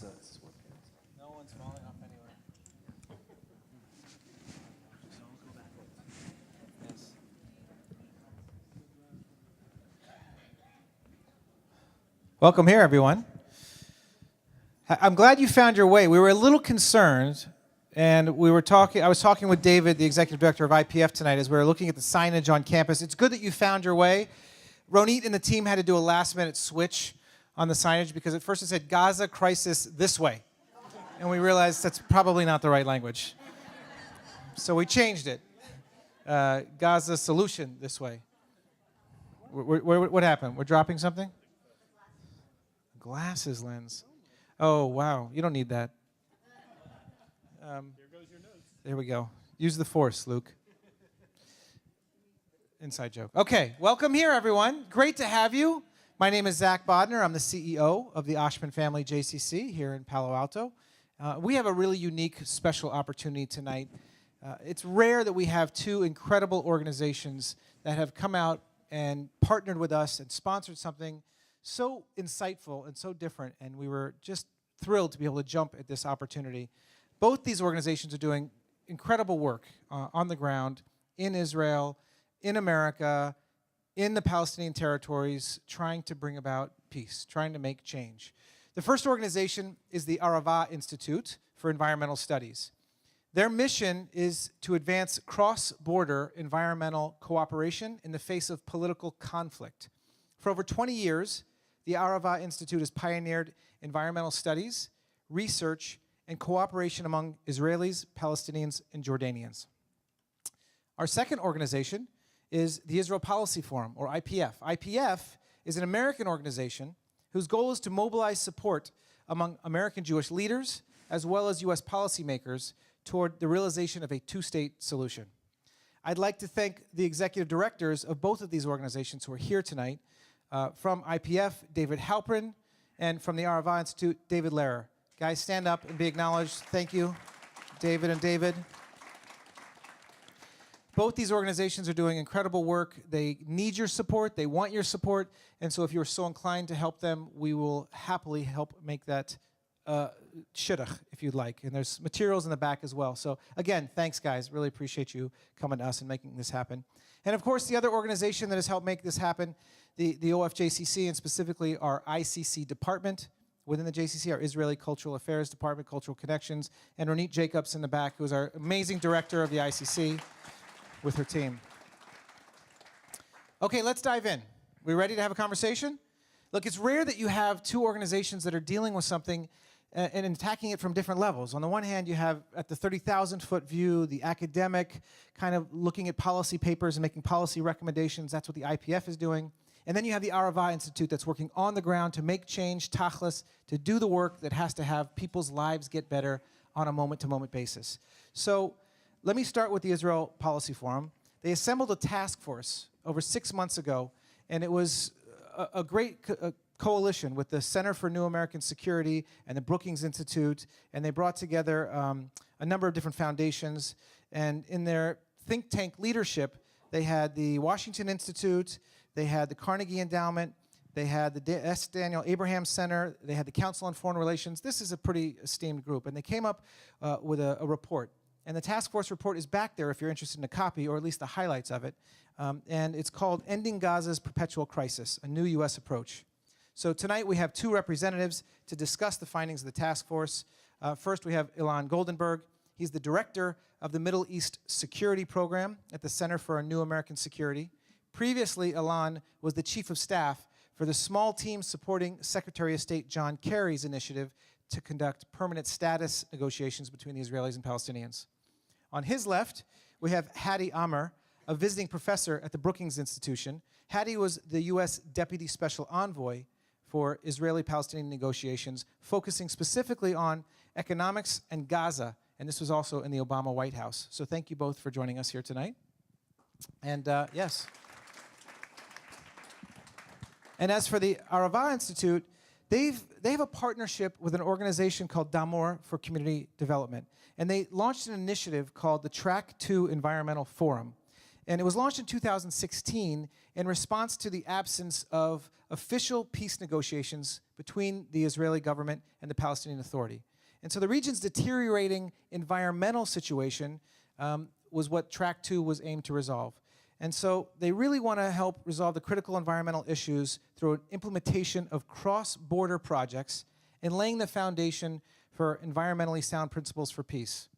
This is working. No one's falling off anywhere. Just all go backwards. Yes. Welcome here, everyone. I'm glad you found your way. We were a little concerned, and I was talking with David, the executive director of IPF tonight, as we were looking at the signage on campus. It's good that you found your way. Ronit and the team had to do a last-minute switch on the signage because at first it said Gaza crisis this way. And we realized that's probably not the right language. So we changed it. Gaza solution this way. What happened? We're dropping something? Glasses lens. Oh, wow. You don't need that. There goes your nose. There we go. Use the force, Luke. Inside joke. Okay, welcome here, everyone. Great to have you. My name is Zach Bodner. I'm the CEO of the Oshman Family JCC here in Palo Alto. We have a really unique, special opportunity tonight. It's rare that we have two incredible organizations that have come out and partnered with us and sponsored something so insightful and so different, and we were just thrilled to be able to jump at this opportunity. Both these organizations are doing incredible work on the ground in Israel, in America, in the Palestinian territories, trying to bring about peace, trying to make change. The first organization is the Arava Institute for Environmental Studies. Their mission is to advance cross-border environmental cooperation in the face of political conflict. For over 20 years, the Arava Institute has pioneered environmental studies, research, and cooperation among Israelis, Palestinians, and Jordanians. Our second organization is the Israel Policy Forum, or IPF. IPF is an American organization whose goal is to mobilize support among American Jewish leaders as well as U.S. policymakers toward the realization of a two-state solution. I'd like to thank the executive directors of both of these organizations who are here tonight. From IPF, David Halprin, and from the Arava Institute, David Lehrer. Guys, stand up and be acknowledged. Thank you, David and David. Both these organizations are doing incredible work. They need your support. They want your support. And so if you're so inclined to help them, we will happily help make that shidduch, if you'd like. And there's materials in the back as well. So again, thanks, guys. Really appreciate you coming to us and making this happen. And of course, the other organization that has helped make this happen, the OFJCC, and specifically our ICC department within the JCC, our Israeli Cultural Affairs Department, Cultural Connections, and Ronit Jacobs in the back, who is our amazing director of the ICC with her team. Okay, let's dive in. We ready to have a conversation? Look, it's rare that you have two organizations that are dealing with something and attacking it from different levels. On the one hand, you have, at the 30,000-foot view, the academic kind of looking at policy papers and making policy recommendations. That's what the IPF is doing. And then you have the Arava Institute that's working on the ground to make change, tachlis, to do the work that has to have people's lives get better on a moment-to-moment basis. So let me start with the Israel Policy Forum. They assembled a task force over 6 months ago, and it was a great coalition with the Center for New American Security and the Brookings Institute, and they brought together a number of different foundations. And in their think tank leadership, they had the Washington Institute, they had the Carnegie Endowment, they had the S. Daniel Abraham Center, they had the Council on Foreign Relations. This is a pretty esteemed group, and they came up with a report. And the task force report is back there if you're interested in a copy, or at least the highlights of it. And it's called Ending Gaza's Perpetual Crisis, a New U.S. Approach. So tonight we have two representatives to discuss the findings of the task force. First we have Ilan Goldenberg. He's the director of the Middle East Security Program at the Center for a New American Security. Previously, Ilan was the chief of staff for the small team supporting Secretary of State John Kerry's initiative to conduct permanent status negotiations between the Israelis and Palestinians. On his left, we have Hadi Amr, a visiting professor at the Brookings Institution. Hadi was the U.S. Deputy Special Envoy for Israeli-Palestinian negotiations, focusing specifically on economics and Gaza, and this was also in the Obama White House. So thank you both for joining us here tonight. And yes. And as for the Arava Institute, they have a partnership with an organization called Damor for Community Development. And they launched an initiative called the Track 2 Environmental Forum. And it was launched in 2016 in response to the absence of official peace negotiations between the Israeli government and the Palestinian Authority. And so the region's deteriorating environmental situation was what Track 2 was aimed to resolve. And so they really want to help resolve the critical environmental issues through an implementation of cross-border projects and laying the foundation for environmentally sound principles for peace.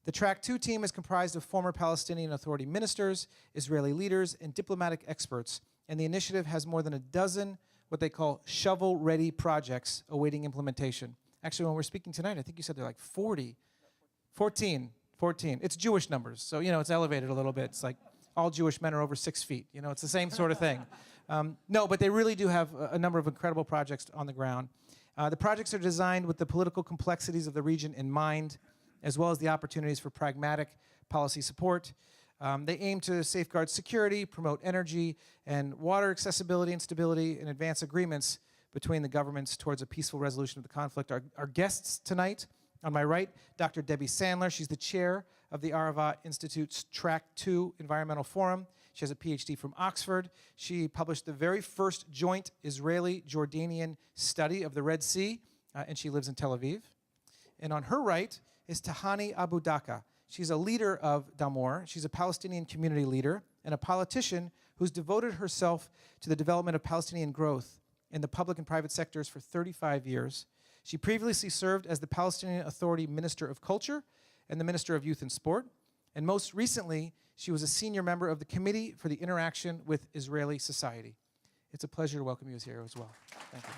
The Track 2 team is comprised of former Palestinian Authority ministers, Israeli leaders, and diplomatic experts, and the initiative has more than a dozen what they call shovel-ready projects awaiting implementation. Actually, when we're speaking tonight, I think you said they're like 14. It's Jewish numbers, so it's elevated a little bit. It's like all Jewish men are over 6 feet. It's the same sort of thing. No, but they really do have a number of incredible projects on the ground. The projects are designed with the political complexities of the region in mind, as well as the opportunities for pragmatic policy support. They aim to safeguard security, promote energy and water accessibility and stability, and advance agreements between the governments towards a peaceful resolution of the conflict. Our guests tonight, on my right, Dr. Debbie Sandler. She's the chair of the Arava Institute's Track 2 Environmental Forum. She has a PhD from Oxford. She published the very first joint Israeli-Jordanian study of the Red Sea, and she lives in Tel Aviv. And on her right is Tahani Abu Daka. She's a leader of Damor. She's a Palestinian community leader and a politician who's devoted herself to the development of Palestinian growth in the public and private sectors for 35 years. She previously served as the Palestinian Authority Minister of Culture and the Minister of Youth and Sport. And most recently, she was a senior member of the Committee for the Interaction with Israeli Society. It's a pleasure to welcome you here as well. Thank you.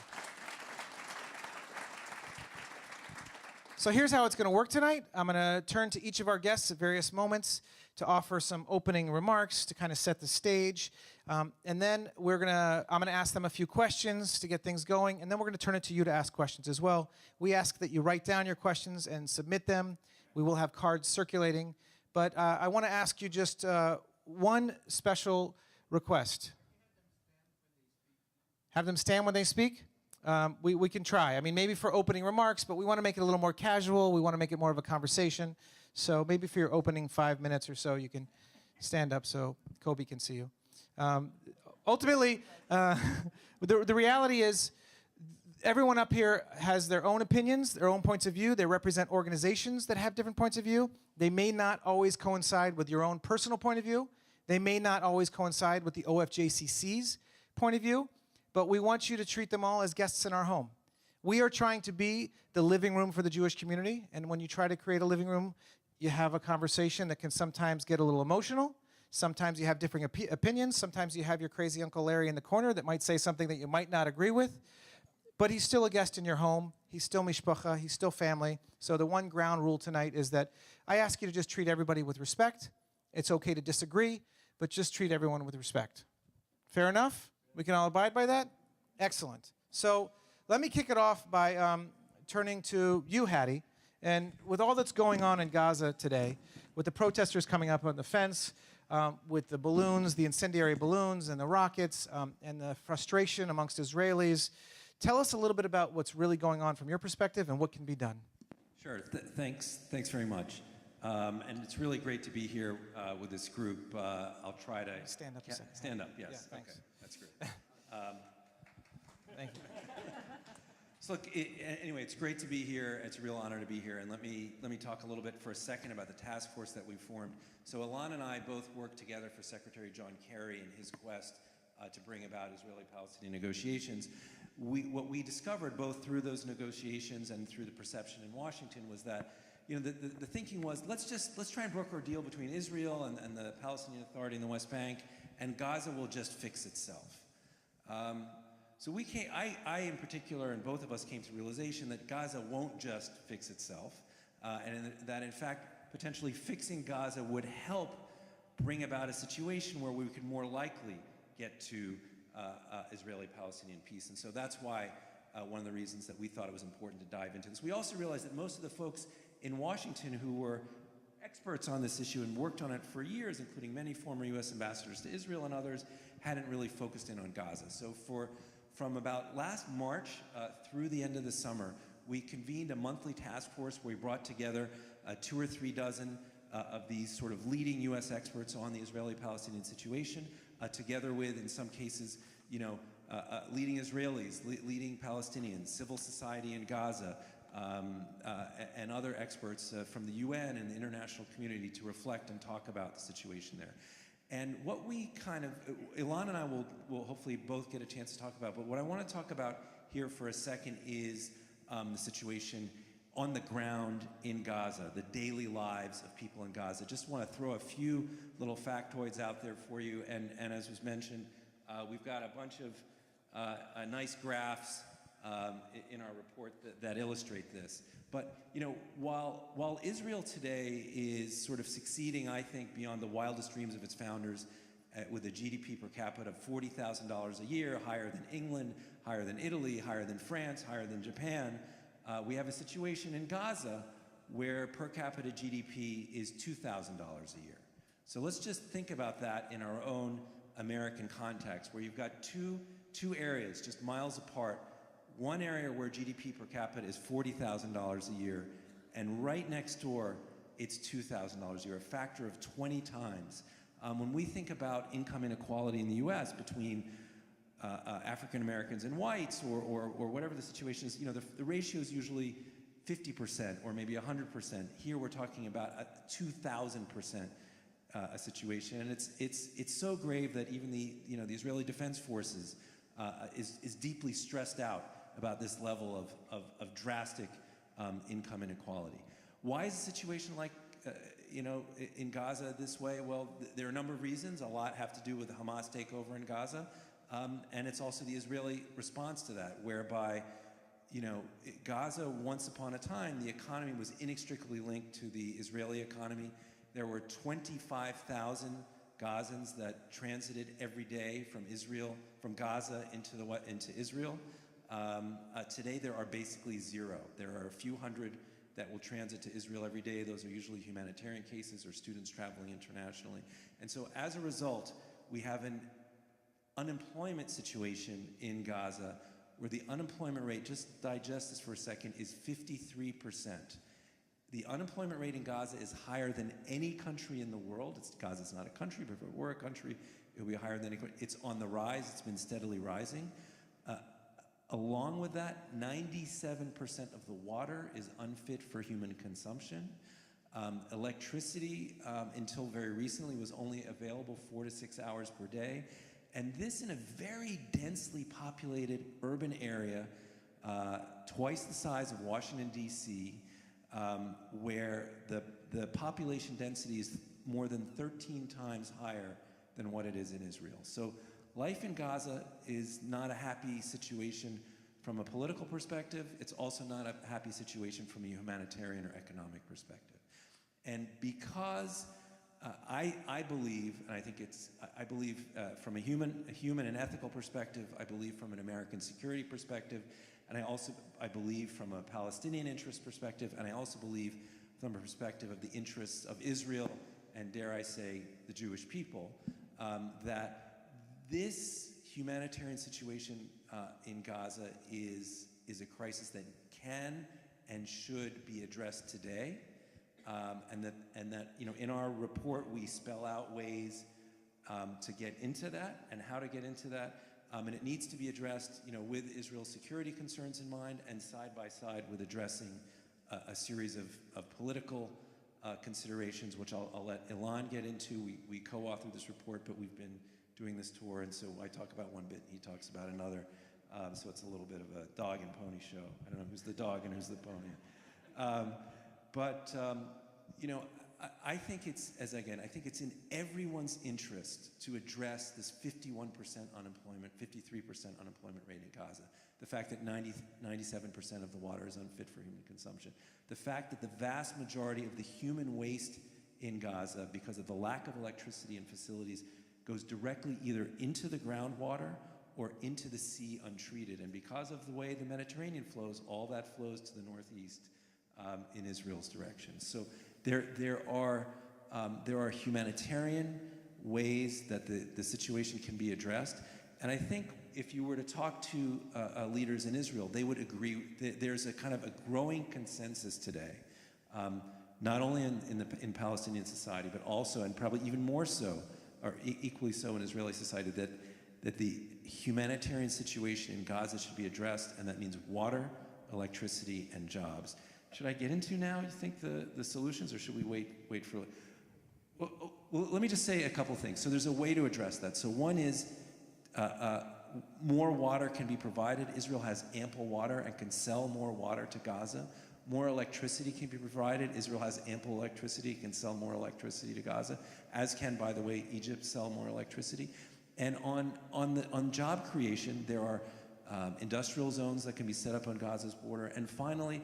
So here's how it's going to work tonight. I'm going to turn to each of our guests at various moments to offer some opening remarks to kind of set the stage. And then I'm going to ask them a few questions to get things going, and then we're going to turn it to you to ask questions as well. We ask that you write down your questions and submit them. We will have cards circulating. But I want to ask you just one special request. Have them stand when they speak? We can try. I mean, maybe for opening remarks, but we want to make it a little more casual. We want to make it more of a conversation. So maybe for your opening 5 minutes or so, you can stand up so Kobe can see you. Ultimately, the reality is everyone up here has their own opinions, their own points of view. They represent organizations that have different points of view. They may not always coincide with your own personal point of view. They may not always coincide with the OFJCC's point of view. But we want you to treat them all as guests in our home. We are trying to be the living room for the Jewish community, and when you try to create a living room, you have a conversation that can sometimes get a little emotional. Sometimes you have differing opinions. Sometimes you have your crazy Uncle Larry in the corner that might say something that you might not agree with. But he's still a guest in your home. He's still mishpacha. He's still family. So the one ground rule tonight is that I ask you to just treat everybody with respect. It's okay to disagree, but just treat everyone with respect. Fair enough? We can all abide by that? Excellent. So let me kick it off by turning to you, Hattie. And with all that's going on in Gaza today, with the protesters coming up on the fence, with the balloons, the incendiary balloons and the rockets, and the frustration amongst Israelis, tell us a little bit about what's really going on from your perspective and what can be done. Sure. Thanks very much. And it's really great to be here with this group. I'll try to... Stand up a second. Stand up, yes. Yeah, thanks. Okay, that's great. Thank you. So look, anyway, it's great to be here. It's a real honor to be here. And let me talk a little bit for a second about the task force that we formed. So Alon and I both worked together for Secretary John Kerry in his quest to bring about Israeli-Palestinian negotiations. What we discovered both through those negotiations and through the perception in Washington was that the thinking was let's try and broker a deal between Israel and the Palestinian Authority in the West Bank, and Gaza will just fix itself. So I in particular, and both of us came to the realization that Gaza won't just fix itself, and that in fact potentially fixing Gaza would help bring about a situation where we could more likely get to Israeli-Palestinian peace. And so that's why one of the reasons that we thought it was important to dive into this. We also realized that most of the folks in Washington who were experts on this issue and worked on it for years, including many former U.S. ambassadors to Israel and others, hadn't really focused in on Gaza. So from about last March through the end of the summer, we convened a monthly task force where we brought together 2 or 3 dozen of these sort of leading U.S. experts on the Israeli-Palestinian situation, together with, in some cases, leading Israelis, leading Palestinians, civil society in Gaza, and other experts from the UN and the international community to reflect and talk about the situation there. And what we Ilan and I will hopefully both get a chance to talk about, but what I want to talk about here for a second is the situation on the ground in Gaza, the daily lives of people in Gaza. Just want to throw a few little factoids out there for you, and as was mentioned, we've got a bunch of nice graphs in our report that illustrate this. But while Israel today is sort of succeeding, I think, beyond the wildest dreams of its founders, with a GDP per capita of $40,000 a year, higher than England, higher than Italy, higher than France, higher than Japan, we have a situation in Gaza where per capita GDP is $2,000 a year. So let's just think about that in our own American context, where you've got two areas just miles apart. One area where GDP per capita is $40,000 a year, and right next door, it's $2,000 a year, a factor of 20 times. When we think about income inequality in the US between African Americans and whites, or whatever the situation is, the ratio is usually 50% or maybe 100%. Here we're talking about a 2,000% a situation, and it's so grave that even the Israeli Defense Forces is deeply stressed out about this level of drastic income inequality. Why is the situation like in Gaza this way? Well, there are a number of reasons. A lot have to do with the Hamas takeover in Gaza, and it's also the Israeli response to that, whereby Gaza, once upon a time, the economy was inextricably linked to the Israeli economy. There were 25,000 Gazans that transited every day from Gaza into Israel. Today there are basically zero. There are a few hundred that will transit to Israel every day. Those are usually humanitarian cases or students traveling internationally. And so as a result, we have an unemployment situation in Gaza where the unemployment rate, just digest this for a second, is 53%. The unemployment rate in Gaza is higher than any country in the world. Gaza's not a country, but if it were a country, it would be higher than any country. It's on the rise. It's been steadily rising. Along with that, 97% of the water is unfit for human consumption. Electricity, until very recently, was only available 4 to 6 hours per day. And this in a very densely populated urban area, twice the size of Washington, D.C., where the population density is more than 13 times higher than what it is in Israel. So life in Gaza is not a happy situation from a political perspective. It's also not a happy situation from a humanitarian or economic perspective. And because I believe, and I believe from a human and ethical perspective, I believe from an American security perspective, and I believe from a Palestinian interest perspective, and I also believe from a perspective of the interests of Israel and, dare I say, the Jewish people, that this humanitarian situation in Gaza is a crisis that can and should be addressed today, and that in our report we spell out ways to get into that and how to get into that. And it needs to be addressed, with Israel's security concerns in mind, and side by side with addressing a series of political considerations, which I'll let Ilan get into. We co-authored this report, but we've been doing this tour, and so I talk about one bit, and he talks about another. So it's a little bit of a dog and pony show. I don't know who's the dog and who's the pony. I think it's in everyone's interest to address this 51% unemployment, 53% unemployment rate in Gaza. The fact that 97% of the water is unfit for human consumption. The fact that the vast majority of the human waste in Gaza, because of the lack of electricity and facilities, goes directly either into the groundwater or into the sea untreated. And because of the way the Mediterranean flows, all that flows to the northeast in Israel's direction. So there are humanitarian ways that the situation can be addressed. And I think if you were to talk to leaders in Israel, they would agree that there's a kind of a growing consensus today not only in Palestinian society, but also, and probably even more so, or equally so in Israeli society, that the humanitarian situation in Gaza should be addressed, and that means water, electricity, and jobs. Should I get into now, you think, the solutions, or should we wait for... Well, let me just say a couple things. So there's a way to address that. So one is more water can be provided. Israel has ample water and can sell more water to Gaza. More electricity can be provided. Israel has ample electricity, can sell more electricity to Gaza, as can, by the way, Egypt sell more electricity. And on job creation, there are industrial zones that can be set up on Gaza's border. And finally,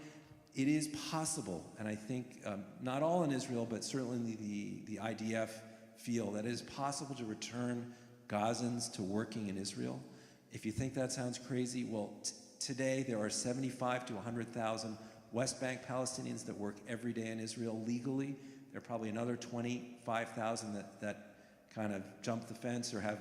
it is possible, and I think not all in Israel, but certainly the IDF feel that it is possible to return Gazans to working in Israel. If you think that sounds crazy, well, today there are 75 to 100,000 West Bank Palestinians that work every day in Israel legally. There are probably another 25,000 that kind of jump the fence or have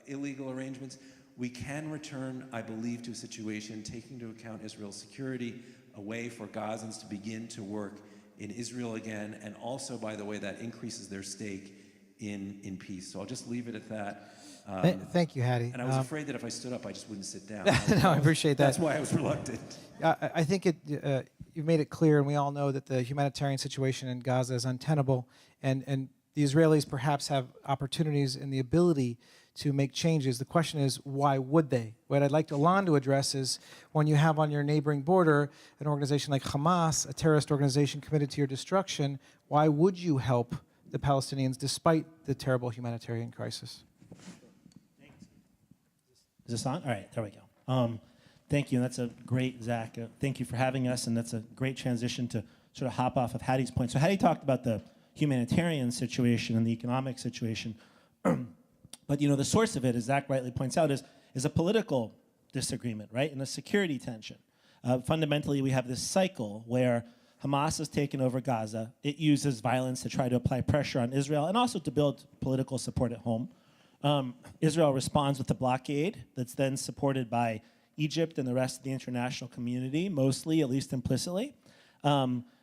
illegal arrangements. We can return, I believe, to a situation taking into account Israel's security, a way for Gazans to begin to work in Israel again, and also, by the way, that increases their stake in peace. So I'll just leave it at that. Thank you, Hattie. And I was afraid that if I stood up, I just wouldn't sit down. No, I appreciate that. That's why I was reluctant. I think you've made it clear, and we all know that the humanitarian situation in Gaza is untenable, and the Israelis perhaps have opportunities and the ability to make changes. The question is, why would they? What I'd like Alon to address is, when you have on your neighboring border an organization like Hamas, a terrorist organization committed to your destruction, why would you help the Palestinians despite the terrible humanitarian crisis? Is this on? All right, there we go. Thank you, and that's a great, Zach. Thank you for having us, and that's a great transition to sort of hop off of Hattie's point. So Hattie talked about the humanitarian situation and the economic situation, but the source of it, as Zach rightly points out, is a political disagreement, right, and a security tension. Fundamentally, we have this cycle where Hamas has taken over Gaza. It uses violence to try to apply pressure on Israel and also to build political support at home. Israel responds with a blockade that's then supported by Egypt and the rest of the international community, mostly, at least implicitly.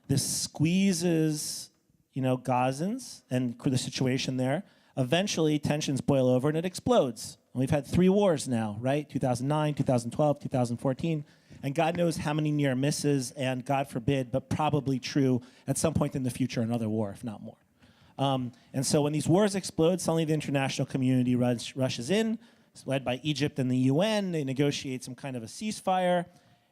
This squeezes, Gazans and the situation there. Eventually, tensions boil over and it explodes. And we've had 3 wars now, right? 2009, 2012, 2014. And God knows how many near misses, and God forbid, but probably true at some point in the future, another war, if not more. And so when these wars explode, suddenly the international community rushes in. It's led by Egypt and the UN. They negotiate some kind of a ceasefire.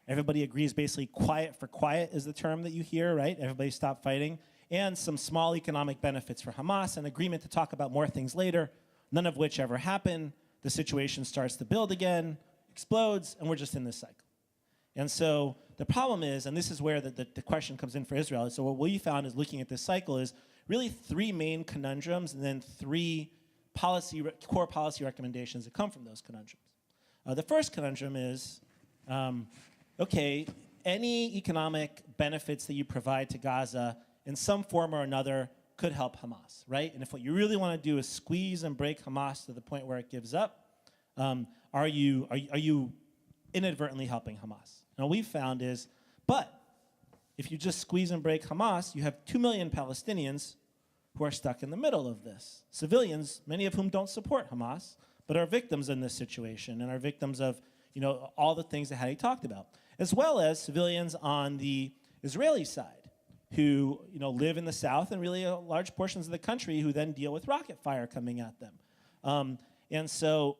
Everybody agrees basically quiet for quiet is the term that you hear, right? Everybody stop fighting. And some small economic benefits for Hamas, an agreement to talk about more things later, none of which ever happen. The situation starts to build again, explodes, and we're just in this cycle. And so the problem is, and this is where the question comes in for Israel, so what we found is looking at this cycle is really 3 main conundrums and then 3 core policy recommendations that come from those conundrums. The first conundrum is, okay, any economic benefits that you provide to Gaza in some form or another could help Hamas, right? And if what you really want to do is squeeze and break Hamas to the point where it gives up, are you inadvertently helping Hamas? Now, what we've found is, but if you just squeeze and break Hamas, you have 2 million Palestinians who are stuck in the middle of this. Civilians, many of whom don't support Hamas, but are victims in this situation and are victims of all the things that Hattie talked about, as well as civilians on the Israeli side who live in the south and really large portions of the country who then deal with rocket fire coming at them. And so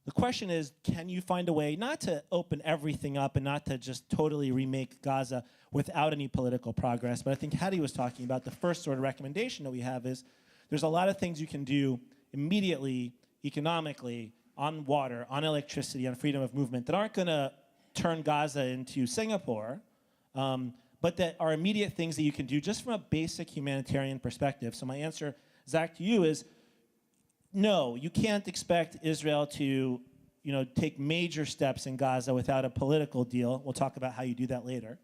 the question is, can you find a way not to open everything up and not to just totally remake Gaza without any political progress? But I think Hattie was talking about the first sort of recommendation that we have is there's a lot of things you can do immediately, economically, on water, on electricity, on freedom of movement that aren't going to turn Gaza into Singapore, but that are immediate things that you can do just from a basic humanitarian perspective. So my answer, Zach, to you is, no, you can't expect Israel to, take major steps in Gaza without a political deal. We'll talk about how you do that later.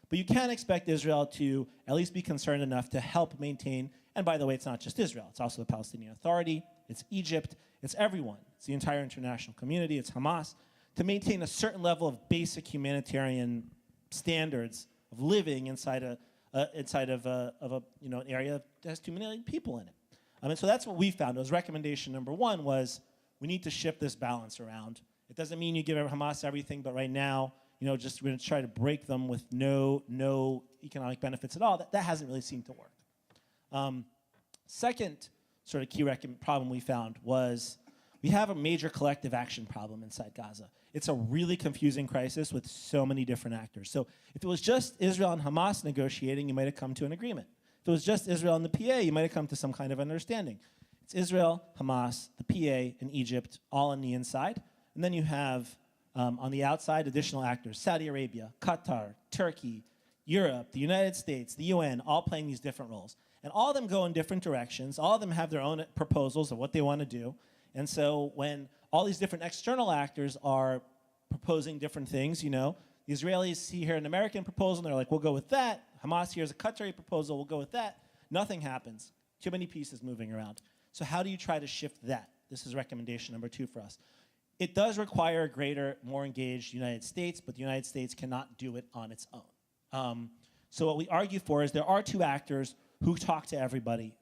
But you can expect Israel to at least be concerned enough to help maintain, and by the way, it's not just Israel, it's also the Palestinian Authority, it's Egypt, it's everyone. It's the entire international community, it's Hamas, to maintain a certain level of basic humanitarian standards of living inside inside of an area that has 2 million people in it. And so that's what we found. It was recommendation number one was we need to shift this balance around. It doesn't mean you give Hamas everything, but right now, just we're going to try to break them with no economic benefits at all. That hasn't really seemed to work. Second sort of key problem we found was we have a major collective action problem inside Gaza. It's a really confusing crisis with so many different actors. So if it was just Israel and Hamas negotiating, you might have come to an agreement. If it was just Israel and the PA, you might have come to some kind of understanding. It's Israel, Hamas, the PA, and Egypt all on the inside. And then you have, on the outside, additional actors, Saudi Arabia, Qatar, Turkey, Europe, the United States, the UN, all playing these different roles. And all of them go in different directions. All of them have their own proposals of what they want to do. And so when all these different external actors are proposing different things, the Israelis see here an American proposal, and they're like, we'll go with that. Hamas here's a Qatari proposal, we'll go with that. Nothing happens. Too many pieces moving around. So how do you try to shift that? This is recommendation number 2 for us. It does require a greater, more engaged United States, but the United States cannot do it on its own. So what we argue for is there are 2 actors who talk to everybody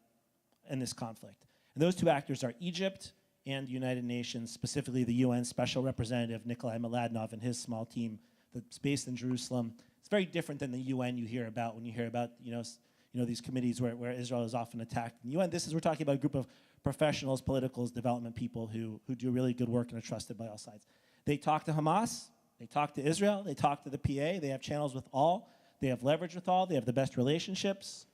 in this conflict. And those 2 actors are Egypt and the United Nations, specifically the UN Special Representative Nikolai Mladenov and his small team that's based in Jerusalem. It's very different than the UN you hear about when you hear about these committees where Israel is often attacked. In the UN, we're talking about a group of professionals, politicals, development people who do really good work and are trusted by all sides. They talk to Hamas, they talk to Israel, they talk to the PA, they have channels with all, they have leverage with all, they have the best relationships,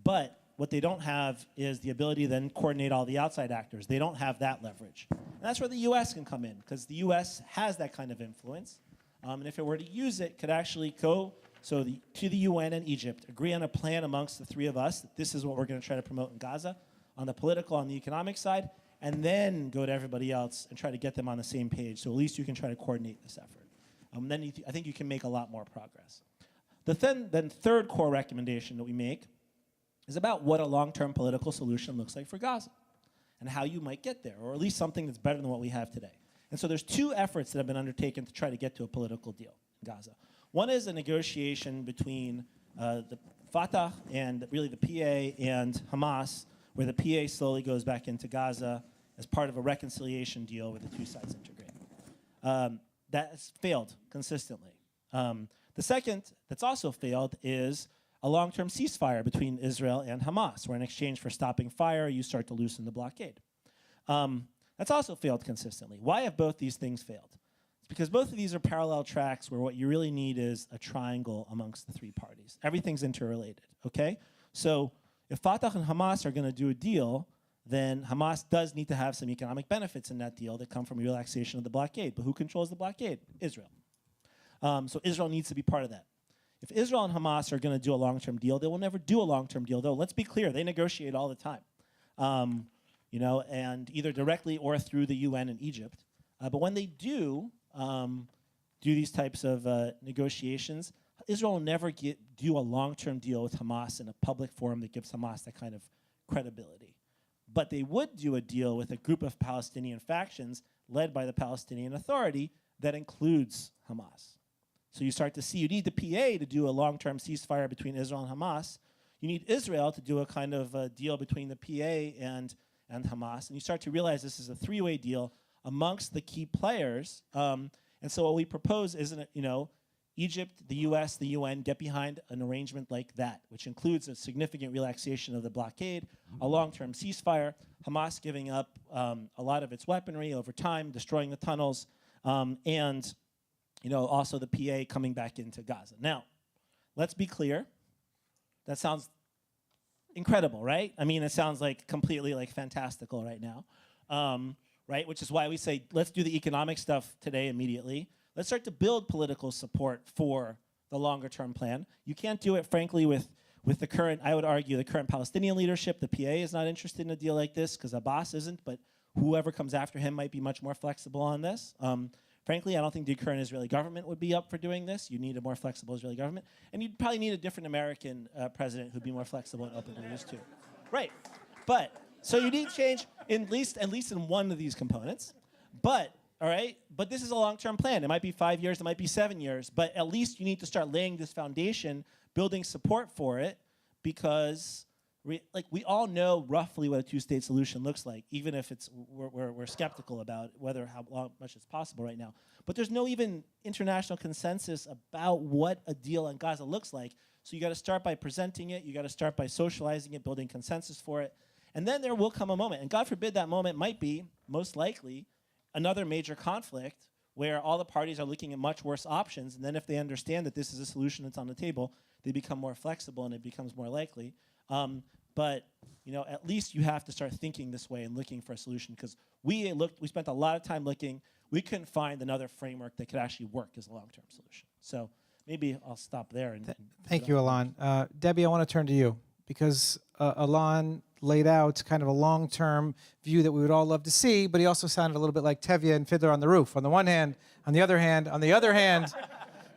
but what they don't have is the ability to then coordinate all the outside actors. They don't have that leverage. And that's where the US can come in, because the US has that kind of influence. And if it were to use it, could actually go to the UN and Egypt, agree on a plan amongst the 3 of us, that this is what we're going to try to promote in Gaza, on the political, on the economic side, and then go to everybody else and try to get them on the same page. So at least you can try to coordinate this effort. Then I think you can make a lot more progress. The third core recommendation that we make is about what a long-term political solution looks like for Gaza and how you might get there, or at least something that's better than what we have today. And so there's 2 efforts that have been undertaken to try to get to a political deal in Gaza. One is a negotiation between the Fatah and really the PA and Hamas, where the PA slowly goes back into Gaza as part of a reconciliation deal where the 2 sides integrate. That has failed consistently. The second that's also failed is a long-term ceasefire between Israel and Hamas, where in exchange for stopping fire, you start to loosen the blockade. That's also failed consistently. Why have both these things failed? It's because both of these are parallel tracks where what you really need is a triangle amongst the 3 parties. Everything's interrelated, okay? So if Fatah and Hamas are going to do a deal, then Hamas does need to have some economic benefits in that deal that come from relaxation of the blockade. But who controls the blockade? Israel. So Israel needs to be part of that. If Israel and Hamas are going to do a long-term deal, they will never do a long-term deal, though. Let's be clear, they negotiate all the time, and either directly or through the UN and Egypt. But when they do these types of negotiations, Israel will never do a long-term deal with Hamas in a public forum that gives Hamas that kind of credibility. But they would do a deal with a group of Palestinian factions led by the Palestinian Authority that includes Hamas. So you start to see you need the PA to do a long-term ceasefire between Israel and Hamas. You need Israel to do a kind of a deal between the PA and Hamas. And you start to realize this is a 3-way deal amongst the key players. And so what we propose is, Egypt, the US, the UN get behind an arrangement like that, which includes a significant relaxation of the blockade, a long-term ceasefire, Hamas giving up a lot of its weaponry over time, destroying the tunnels, and also the PA coming back into Gaza. Now, let's be clear. That sounds incredible, right? I mean, it sounds like completely fantastical right now, right? Which is why we say, let's do the economic stuff today immediately. Let's start to build political support for the longer-term plan. You can't do it, frankly, with the current, I would argue, the current Palestinian leadership. The PA is not interested in a deal like this because Abbas isn't, but whoever comes after him might be much more flexible on this. Frankly, I don't think the current Israeli government would be up for doing this. You need a more flexible Israeli government. And you'd probably need a different American president who'd be more flexible and open to this too. Right. But, so you need change at least in one of these components. But, all right, but this is a long-term plan. It might be 5 years, it might be 7 years, but at least you need to start laying this foundation building support for it because we all know roughly what a two-state solution looks like, even if we're skeptical about how much it's possible right now. But there's no even international consensus about what a deal on Gaza looks like. So you got to start by presenting it. You got to start by socializing it, building consensus for it. And then there will come a moment, and God forbid that moment might be, most likely, another major conflict where all the parties are looking at much worse options. And then if they understand that this is a solution that's on the table, they become more flexible and it becomes more likely. But at least you have to start thinking this way and looking for a solution, because we spent a lot of time looking. We couldn't find another framework that could actually work as a long-term solution. So maybe I'll stop there. Thank you, Alon. Debbie, I want to turn to you, because Alon laid out kind of a long-term view that we would all love to see, but he also sounded a little bit like Tevye and Fiddler on the Roof. On the one hand, on the other hand,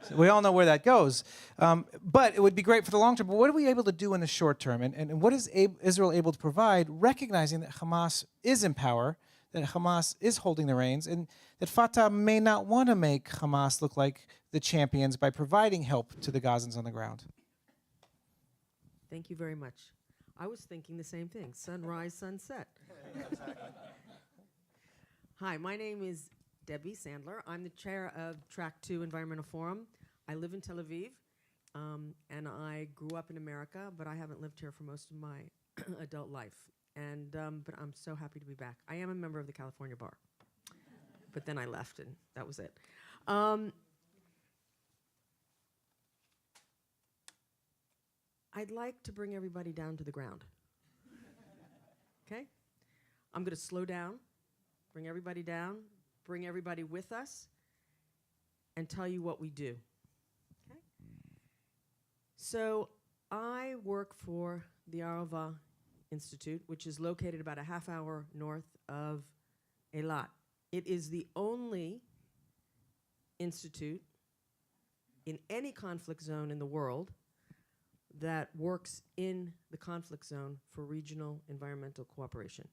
so we all know where that goes. But it would be great for the long term. But what are we able to do in the short term? And what is Israel able to provide, recognizing that Hamas is in power, that Hamas is holding the reins, and that Fatah may not want to make Hamas look like the champions by providing help to the Gazans on the ground? Thank you very much. I was thinking the same thing, sunrise, sunset. Hi, my name is Debbie Sandler. I'm the chair of Track 2 Environmental Forum. I live in Tel Aviv, and I grew up in America, but I haven't lived here for most of my adult life. But I'm so happy to be back. I am a member of the California Bar, but then I left, and that was it. I'd like to bring everybody down to the ground. Okay? I'm going to slow down, bring everybody down, bring everybody with us, and tell you what we do. Okay? So I work for the Arava Institute, which is located about a half hour north of Eilat. It is the only institute in any conflict zone in the world that works in the conflict zone for regional environmental cooperation.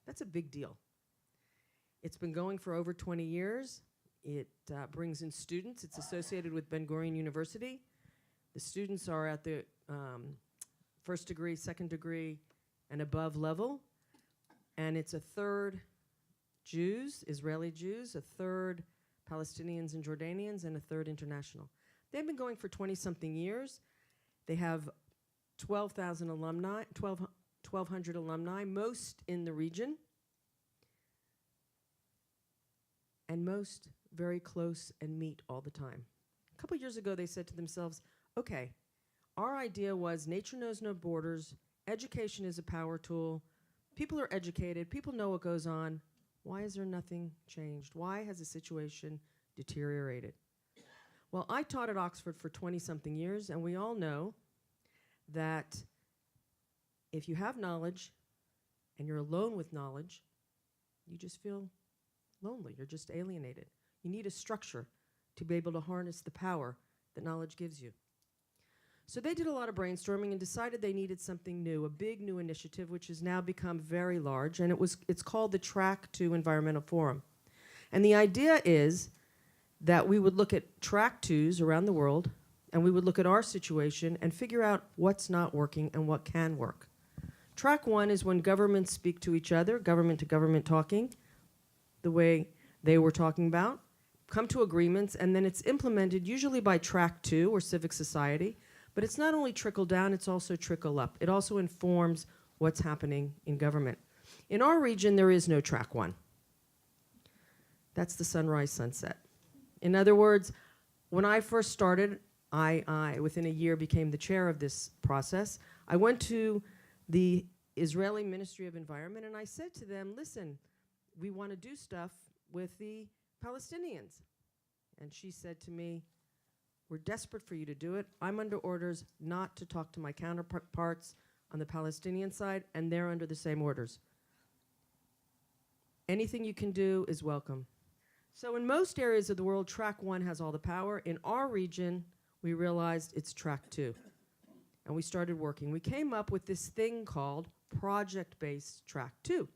That's a big deal. It's been going for over 20 years. It brings in students. It's associated with Ben Gurion University. The students are at the first degree, second degree, and above level. And it's a third Jews, Israeli Jews, a third Palestinians and Jordanians, and a third international. They've been going for 20-something years. They have 12,000 alumni, 1,200 alumni, most in the region, and most very close and meet all the time. A couple years ago, they said to themselves, okay, our idea was nature knows no borders, education is a power tool, people are educated, people know what goes on. Why is there nothing changed? Why has the situation deteriorated? Well, I taught at Oxford for 20-something years, and we all know that if you have knowledge and you're alone with knowledge, you just feel lonely. You're just alienated. You need a structure to be able to harness the power that knowledge gives you. So they did a lot of brainstorming and decided they needed something new, a big new initiative, which has now become very large, and it's called the Track 2 Environmental Forum. And the idea is that we would look at Track 2s around the world, and we would look at our situation and figure out what's not working and what can work. Track 1 is when governments speak to each other, government to government talking, the way they were talking about, come to agreements, and then it's implemented usually by Track 2 or civic society. But it's not only trickle down, it's also trickle up. It also informs what's happening in government. In our region, there is no Track 1. That's the sunrise, sunset. In other words, when I first started, I within a year became the chair of this process. I went to the Israeli Ministry of Environment and I said to them, listen, we want to do stuff with the Palestinians. And she said to me, we're desperate for you to do it. I'm under orders not to talk to my counterparts on the Palestinian side, and they're under the same orders. Anything you can do is welcome. So in most areas of the world, Track 1 has all the power. In our region, we realized it's Track 2. And we started working. We came up with this thing called project-based Track 2.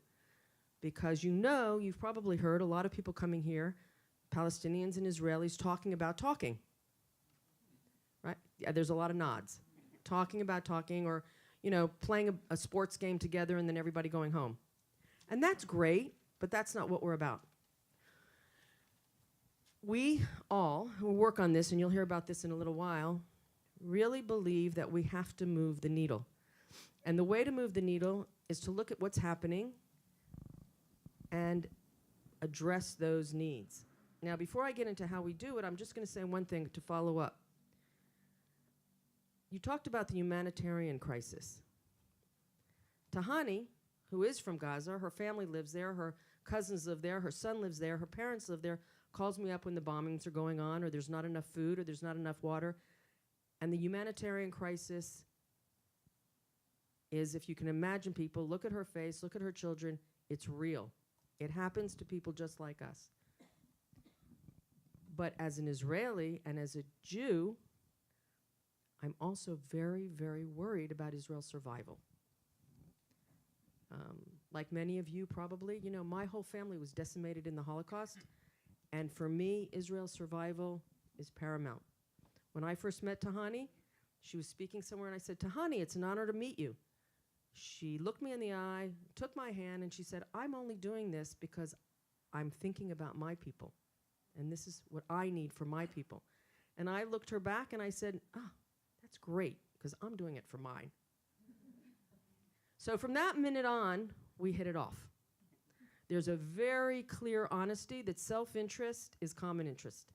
Because you've probably heard a lot of people coming here, Palestinians and Israelis, talking about talking. Right? Yeah, there's a lot of nods. Talking about talking, or, playing a sports game together and then everybody going home. And that's great, but that's not what we're about. We all who work on this, and you'll hear about this in a little while, really believe that we have to move the needle. And the way to move the needle is to look at what's happening and address those needs. Now, before I get into how we do it, I'm just going to say one thing to follow up. You talked about the humanitarian crisis. Tahani, who is from Gaza, her family lives there, her cousins live there, her son lives there, her parents live there, calls me up when the bombings are going on, or there's not enough food, or there's not enough water. And the humanitarian crisis is, if you can imagine people, look at her face, look at her children, it's real. It happens to people just like us. But as an Israeli and as a Jew, I'm also very, very worried about Israel's survival. Like many of you probably, my whole family was decimated in the Holocaust, and for me, Israel's survival is paramount. When I first met Tahani, she was speaking somewhere, and I said, Tahani, it's an honor to meet you. She looked me in the eye, took my hand, and she said, I'm only doing this because I'm thinking about my people, and this is what I need for my people. And I looked her back, and I said, that's great, because I'm doing it for mine. So from that minute on, we hit it off. There's a very clear honesty that self-interest is common interest.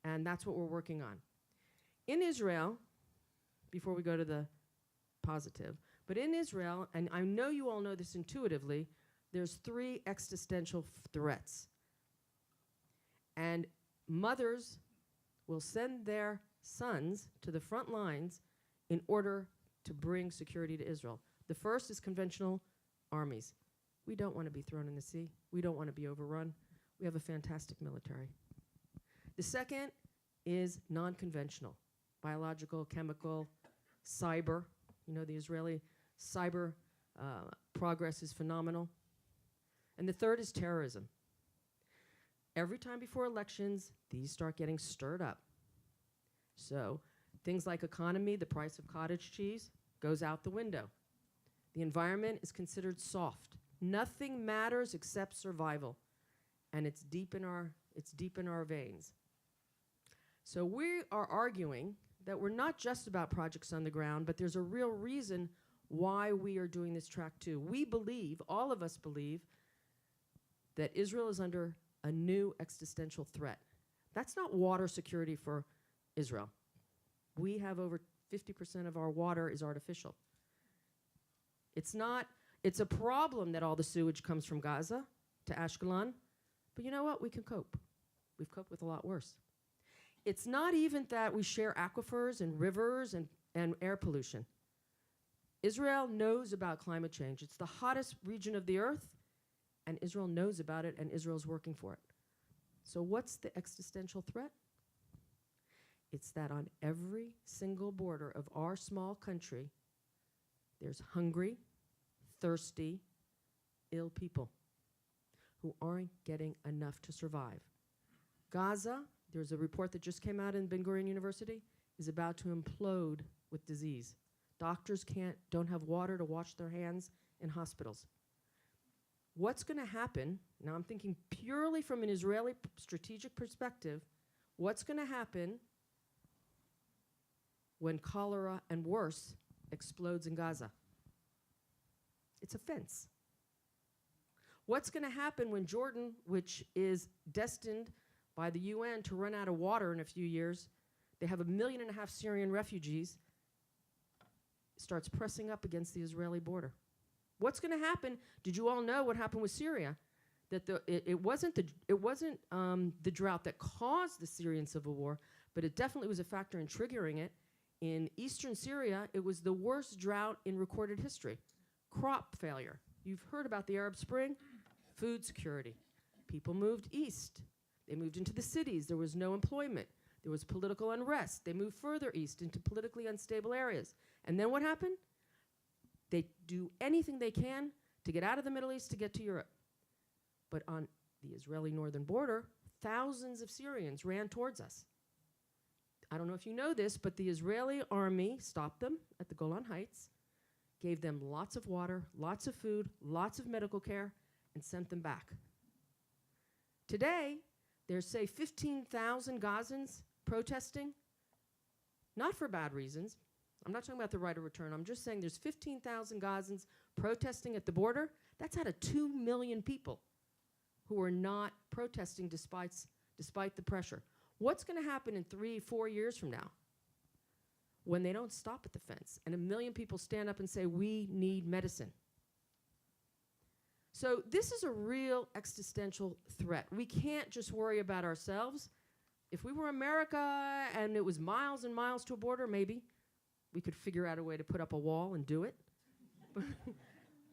And that's what we're working on. In Israel, before we go to the positive, but in Israel, and I know you all know this intuitively, there's 3 existential threats. And mothers will send their sons to the front lines in order to bring security to Israel. The first is conventional armies. We don't want to be thrown in the sea. We don't want to be overrun. We have a fantastic military. The second is non-conventional, biological, chemical, cyber. The Israeli cyber progress is phenomenal. And the third is terrorism. Every time before elections, these start getting stirred up. So things like economy, the price of cottage cheese, goes out the window. The environment is considered soft. Nothing matters except survival. And it's deep in our veins. So we are arguing that we're not just about projects on the ground, but there's a real reason why we are doing this track too. We believe, all of us believe, that Israel is under a new existential threat. That's not water security for Israel. We have over 50% of our water is artificial. It's a problem that all the sewage comes from Gaza to Ashkelon, but you know what? We can cope. We've coped with a lot worse. It's not even that we share aquifers and rivers and air pollution. Israel knows about climate change. It's the hottest region of the earth, and Israel knows about it, and Israel's working for it. So what's the existential threat? It's that on every single border of our small country, there's hungry, thirsty, ill people who aren't getting enough to survive. Gaza, there's a report that just came out in Ben Gurion University, is about to implode with disease. Doctors don't have water to wash their hands in hospitals. What's going to happen, now I'm thinking purely from an Israeli strategic perspective, what's going to happen when cholera and worse explodes in Gaza? It's a fence. What's going to happen when Jordan, which is destined by the UN to run out of water in a few years, they have 1.5 million Syrian refugees, starts pressing up against the Israeli border? What's going to happen? Did you all know what happened with Syria? That it wasn't the drought that caused the Syrian civil war, but it definitely was a factor in triggering it. In eastern Syria, it was the worst drought in recorded history. Crop failure. You've heard about the Arab Spring. Food security. People moved east. They moved into the cities. There was no employment. There was political unrest. They moved further east into politically unstable areas. And then what happened? They do anything they can to get out of the Middle East to get to Europe. But on the Israeli northern border, thousands of Syrians ran towards us. I don't know if you know this, but the Israeli army stopped them at the Golan Heights, gave them lots of water, lots of food, lots of medical care, and sent them back. Today, there's, say, 15,000 Gazans protesting, not for bad reasons. I'm not talking about the right of return. I'm just saying there's 15,000 Gazans protesting at the border. That's out of 2 million people who are not protesting despite the pressure. What's going to happen in 3-4 years from now when they don't stop at the fence and 1 million people stand up and say, we need medicine? So this is a real existential threat. We can't just worry about ourselves. If we were America and it was miles and miles to a border, maybe we could figure out a way to put up a wall and do it.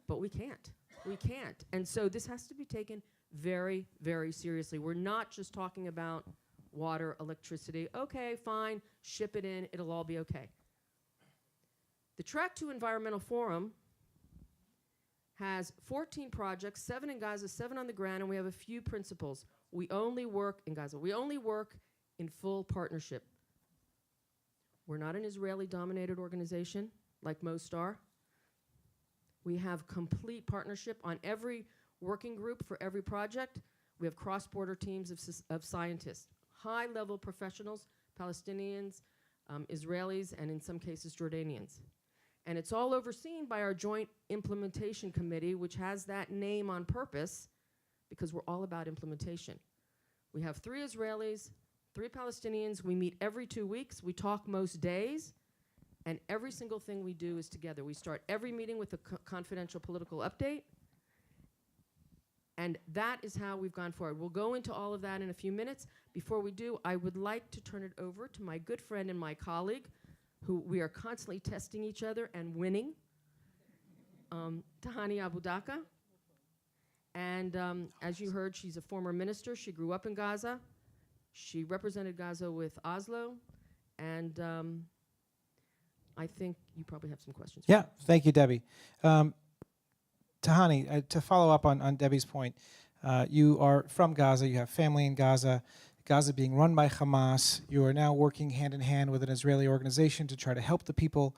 But we can't. We can't. And so this has to be taken very, very seriously. We're not just talking about water, electricity. Okay, fine, ship it in, it'll all be okay. The Track 2 Environmental Forum has 14 projects, 7 in Gaza, 7 on the ground, and we have a few principles. We only work in Gaza. We only work in full partnership. We're not an Israeli-dominated organization like most are. We have complete partnership on every working group for every project. We have cross-border teams of scientists, high-level professionals, Palestinians, Israelis, and in some cases Jordanians. And it's all overseen by our Joint Implementation Committee, which has that name on purpose because we're all about implementation. We have 3 Israelis, 3 Palestinians. We meet every 2 weeks. We talk most days. And every single thing we do is together. We start every meeting with a confidential political update. And that is how we've gone forward. We'll go into all of that in a few minutes. Before we do, I would like to turn it over to my good friend and my colleague, who we are constantly testing each other and winning, Tahani Abudaka. And as you heard, she's a former minister. She grew up in Gaza. She represented Gaza with Oslo. And I think you probably have some questions. Yeah, thank you, Debbie. Tahani, to follow up on Debbie's point, you are from Gaza, you have family in Gaza, Gaza being run by Hamas. You are now working hand in hand with an Israeli organization to try to help the people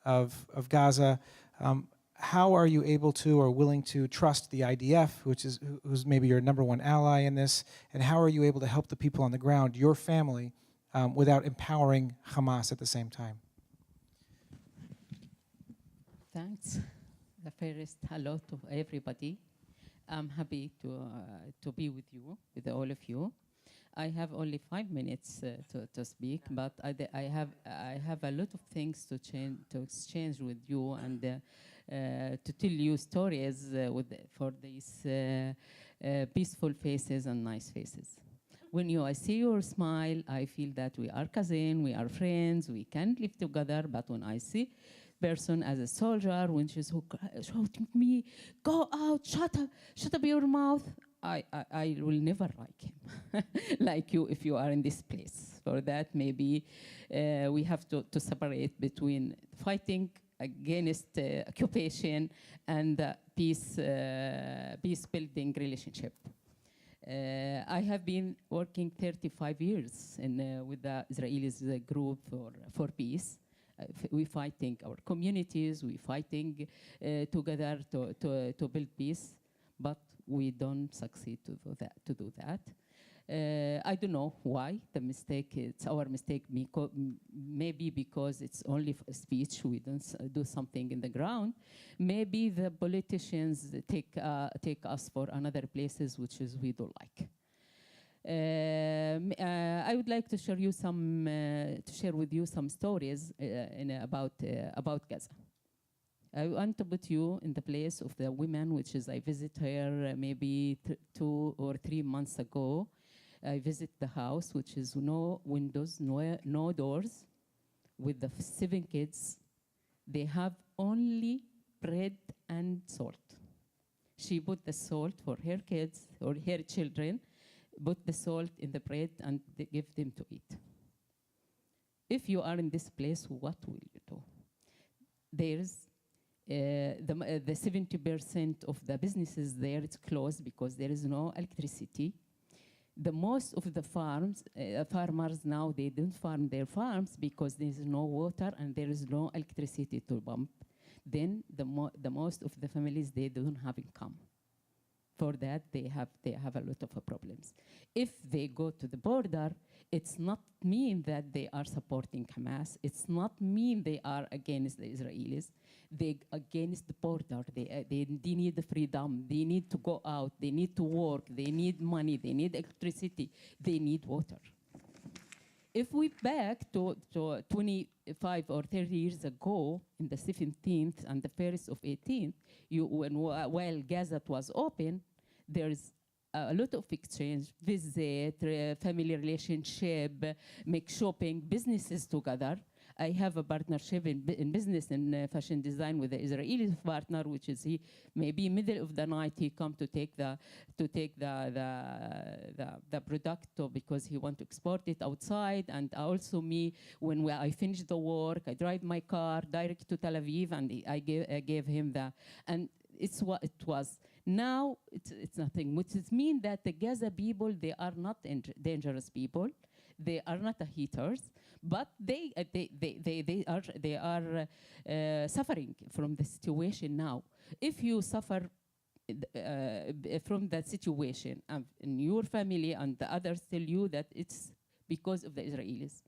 of Gaza. How are you able to or willing to trust the IDF, who's maybe your #1 ally in this, and how are you able to help the people on the ground, your family, without empowering Hamas at the same time? Thanks. The first hello to everybody. I'm happy to be with you, with all of you. I have only 5 minutes to speak, but I have a lot of things to exchange with you and to tell you stories for these peaceful faces and nice faces. When I see your smile, I feel that we are cousins, we are friends, we can live together. But when I see person as a soldier, when she's shouting at me, go out, shut up your mouth, I will never like him, like you if you are in this place. For that, maybe we have to separate between fighting against occupation and peace-building relationship. I have been working 35 years with the Israelis group for peace. We fighting our communities, we fighting together to build peace, but we don't succeed to do that. I don't know why the mistake. It's our mistake. Maybe because it's only a speech. We don't do something in the ground. Maybe the politicians take us for another places which is we don't like. I would like to share with you some stories about Gaza. I want to put you in the place of the women, which is I visit her maybe 2 or 3 months ago. I visit the house, which is no windows, no doors, with the 7 kids. They have only bread and salt. She put the salt for her kids or her children, put the salt in the bread and give them to eat. If you are in this place, what will you do? There's the 70% of the businesses there, it's closed because there is no electricity. The most of the farmers now, they don't farm their farms because there is no water and there is no electricity to pump. Then the most of the families, they don't have income. For that, they have a lot of problems. If they go to the border, it's not mean that they are supporting Hamas. It's not mean they are against the Israelis. They against the border. They need the freedom. They need to go out. They need to work. They need money. They need electricity. They need water. If we back to 25 or 30 years ago, in the 17th and the 1st of 18th, while Gaza was open, there's a lot of exchange, visit, family relationship, make shopping, businesses together. I have a partnership in business and fashion design with the Israeli partner, which is he maybe middle of the night he come to take the product because he want to export it outside, and also me when I finish the work, I drive my car direct to Tel Aviv, and I gave him and it's what it was. Now it's nothing, which means that the Gaza people, they are not dangerous people. They are not haters, but they are suffering from the situation now. If you suffer from that situation, and your family and the others tell you that it's because of the Israelis,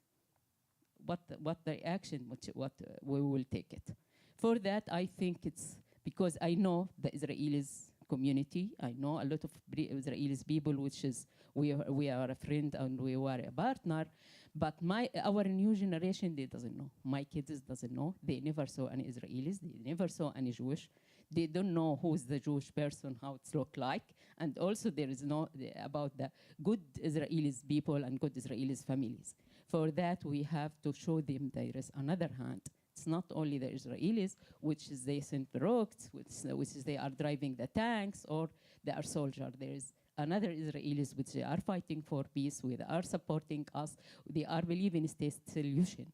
what the action, what we will take it. For that, I think it's because I know the Israelis community. I know a lot of Israelis people, which is we are a friend and we are a partner. But our new generation, they doesn't know. My kids doesn't know. They never saw any Israelis. They never saw any Jewish. They don't know who's the Jewish person, how it's look like. And also there is no about the good Israelis people and good Israelis families. For that, we have to show them there is another hand. It's not only the Israelis, which is they send the rockets, which is they are driving the tanks, or they are soldiers. There is another Israelis which they are fighting for peace, they are supporting us, they are believing in state solution.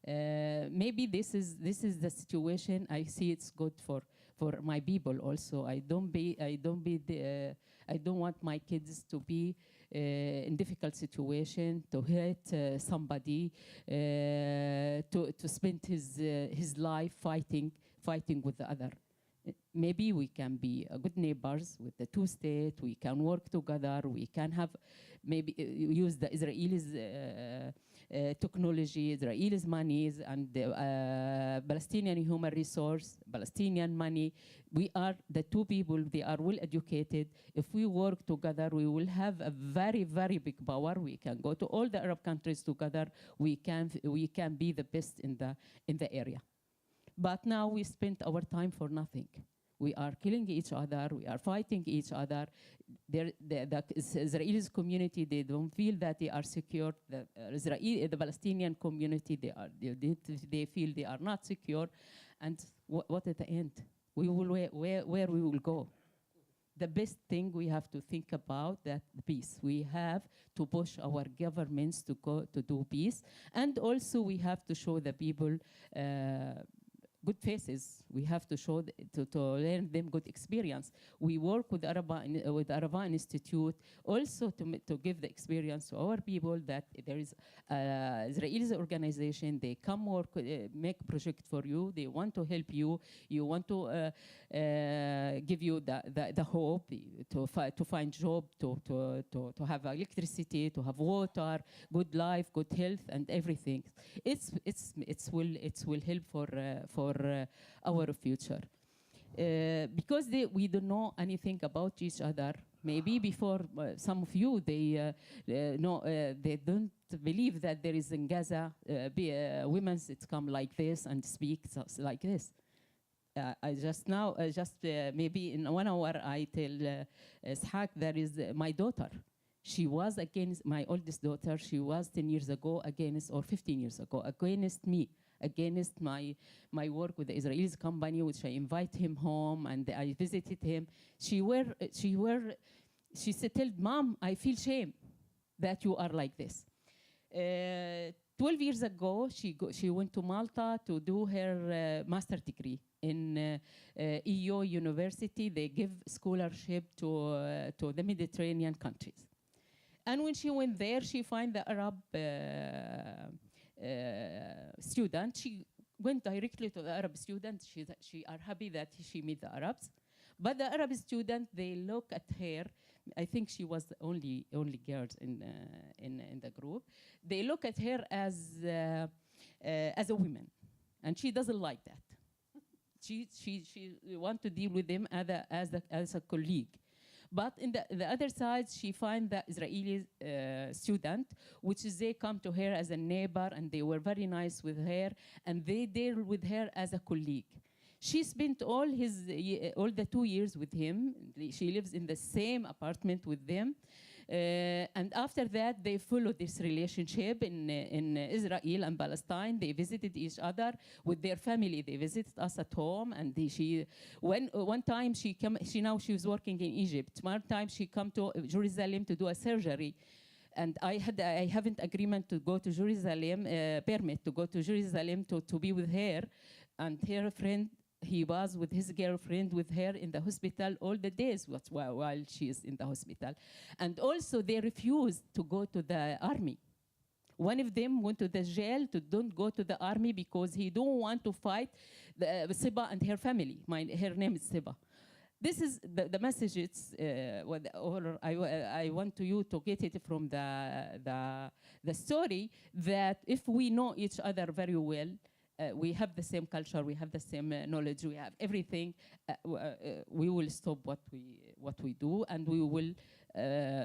Maybe this is the situation. I see it's good for my people also. I don't want my kids to be in difficult situation, to hurt somebody, to spend his life fighting with the other. Maybe we can be good neighbors with the two states. We can work together. We can have maybe use the Israelis technology, Israelis monies, and Palestinian human resource, Palestinian money. We are the two people. They are well educated. If we work together, we will have a very, very big power. We can go to all the Arab countries together. We can be the best in the area. But now we spend our time for nothing. We are killing each other. We are fighting each other. The Israeli community, they don't feel that they are secure. The Palestinian community, they feel they are not secure. And what at the end? Where we will go? The best thing we have to think about that peace. We have to push our governments to go to do peace, and also we have to show the people good faces. We have to show to learn them good experience. We work with Araba Institute also to give the experience to our people that there is Israeli organization. They come work, make project for you. They want to help you. You want to give you the hope to find job, to have electricity, to have water, good life, good health, and everything. It will help for our future. Because we don't know anything about each other. Maybe before some of you, they don't believe that there is in Gaza women that come like this and speak like this. I just now, maybe in 1 hour, I tell Ishaq there is my daughter. She was against my oldest daughter. She was 10 years ago against, or 15 years ago, against me. Against my work with the Israeli company, which I invite him home and I visited him. She said, "Mom, I feel shame that you are like this." 12 years ago, she went to Malta to do her master's degree in EU University. They give scholarship to the Mediterranean countries. And when she went there, she find the Arab student. She went directly to the Arab student. She are happy that she meet the Arabs. But the Arab student, they look at her. I think she was the only girl in the group. They look at her as a woman, and she doesn't like that. She want to deal with him as a colleague. But in the other side, she find the Israeli student, which is they come to her as a neighbor, and they were very nice with her, and they deal with her as a colleague. She spent all the 2 years with him. She lives in the same apartment with them. And after that, they followed this relationship in Israel and Palestine. They visited each other with their family. They visited us at home, and one time she was working in Egypt. One time she come to Jerusalem to do a surgery, and I haven't agreement to go to Jerusalem, permit to go to Jerusalem to be with her, and her friend. He was with his girlfriend with her in the hospital all the days while she is in the hospital. And also they refused to go to the army. One of them went to the jail to don't go to the army because he don't want to fight Siba and her family. Her name is Siba. This is the message. It's I want you to get it from the story that if we know each other very well, we have the same culture, we have the same knowledge, we have everything. We will stop what we do, and we will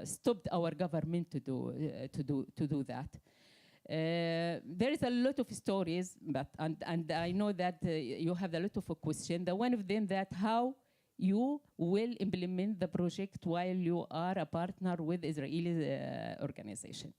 stop our government to do that. There is a lot of stories, and I know that you have a lot of questions. The one of them that how you will implement the project while you are a partner with Israeli organization.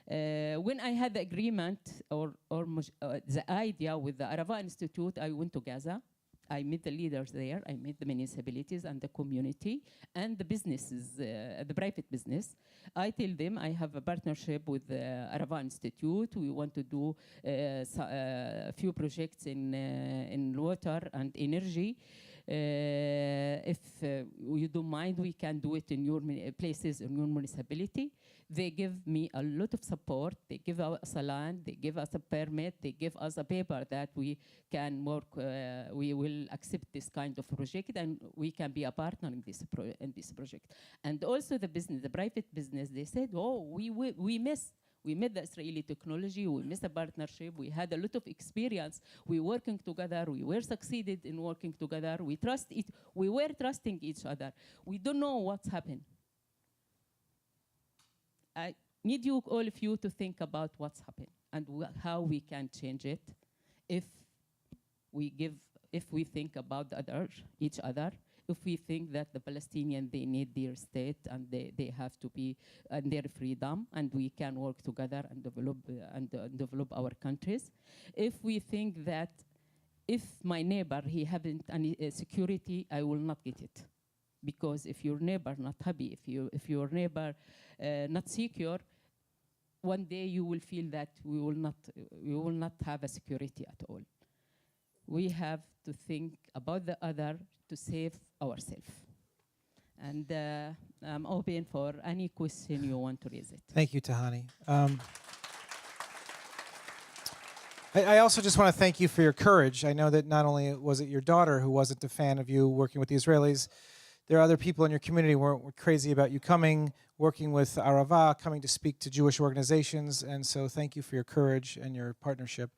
When I had the agreement or the idea with the Arava Institute, I went to Gaza. I met the leaders there. I met the municipalities and the community and the businesses, the private business. I tell them I have a partnership with the Arava Institute. We want to do a few projects in water and energy. If you don't mind, we can do it in your places, in your municipality. They give me a lot of support. They give us a land, they give us a permit, they give us a paper that we can work, we will accept this kind of project, and we can be a partner in this project. And also the business, the private business, they said, oh, we miss the Israeli technology, we miss the partnership, we had a lot of experience, we working together, we were succeeded in working together, we were trusting each other. We don't know what's happened. I need you, all of you, to think about what's happened and how we can change it if we think about each other, if we think that the Palestinians, they need their state and they have to be and their freedom, and we can work together and develop our countries. If we think that if my neighbor, he haven't any security, I will not get it. Because if your neighbor not happy, if your neighbor not secure, one day you will feel that we will not have a security at all. We have to think about the other to save ourselves. And I'm open for any question you want to raise it. Thank you, Tahani. I also just want to thank you for your courage. I know that not only was it your daughter who wasn't a fan of you working with the Israelis, there are other people in your community who were crazy about you coming, working with Arava, coming to speak to Jewish organizations, and so thank you for your courage and your partnership.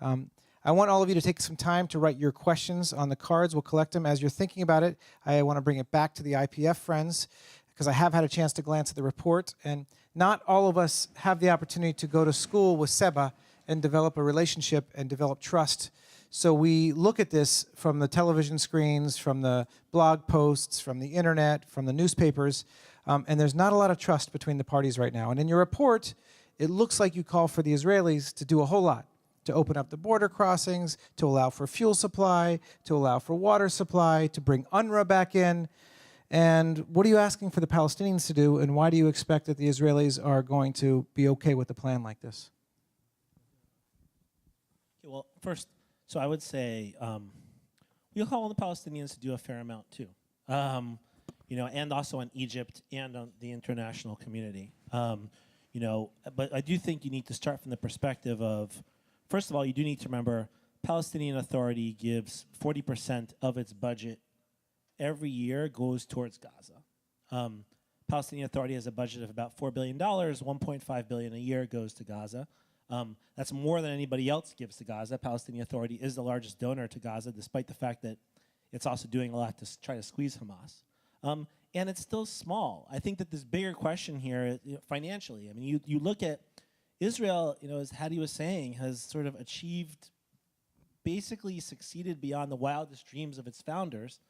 I want all of you to take some time to write your questions on the cards. We'll collect them. As you're thinking about it, I want to bring it back to the IPF friends, because I have had a chance to glance at the report, and not all of us have the opportunity to go to school with Seba and develop a relationship and develop trust. So we look at this from the television screens, from the blog posts, from the internet, from the newspapers, and there's not a lot of trust between the parties right now. And in your report, it looks like you call for the Israelis to do a whole lot, to open up the border crossings, to allow for fuel supply, to allow for water supply, to bring UNRWA back in. And what are you asking for the Palestinians to do, and why do you expect that the Israelis are going to be okay with a plan like this? Okay, well, first, so I would say we'll call on the Palestinians to do a fair amount too, and also on Egypt and on the international community. But I do think you need to start from the perspective of, first of all, you do need to remember Palestinian Authority gives 40% of its budget every year goes towards Gaza. Palestinian Authority has a budget of about $4 billion, $1.5 billion a year goes to Gaza. That's more than anybody else gives to Gaza. Palestinian Authority is the largest donor to Gaza, despite the fact that it's also doing a lot to try to squeeze Hamas. And it's still small. I think that this bigger question here, financially, I mean, you look at Israel, as Hadi was saying, has sort of achieved, basically succeeded beyond the wildest dreams of its founders.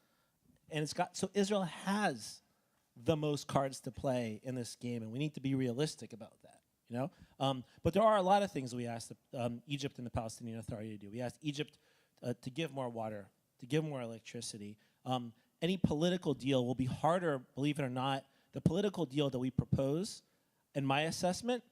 And so Israel has the most cards to play in this game, and we need to be realistic about that, But there are a lot of things we asked Egypt and the Palestinian Authority to do. We asked Egypt to give more water, to give more electricity. Any political deal will be harder, believe it or not. The political deal that we propose, in my assessment,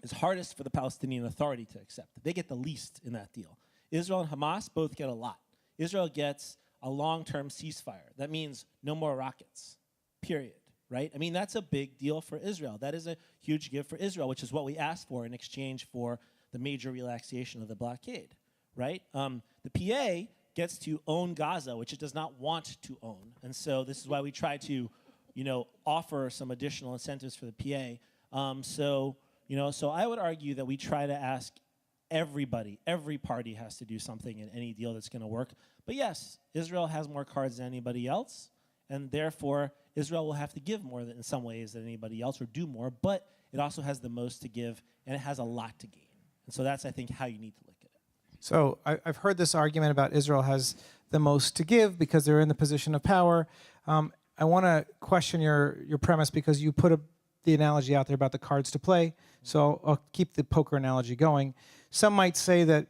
is hardest for the Palestinian Authority to accept. They get the least in that deal. Israel and Hamas both get a lot. Israel gets a long-term ceasefire. That means no more rockets, period, right? I mean, that's a big deal for Israel. That is a huge gift for Israel, which is what we asked for in exchange for the major relaxation of the blockade, right? The PA gets to own Gaza, which it does not want to own. And so this is why we try to, offer some additional incentives for the PA. So I would argue that we try to ask everybody, every party has to do something in any deal that's going to work. But yes, Israel has more cards than anybody else, and therefore Israel will have to give more in some ways than anybody else, or do more, but it also has the most to give, and it has a lot to gain. And so that's, I think, how you need to look at it. So I've heard this argument about Israel has the most to give because they're in the position of power. I want to question your premise because you put the analogy out there about the cards to play. So I'll keep the poker analogy going. Some might say that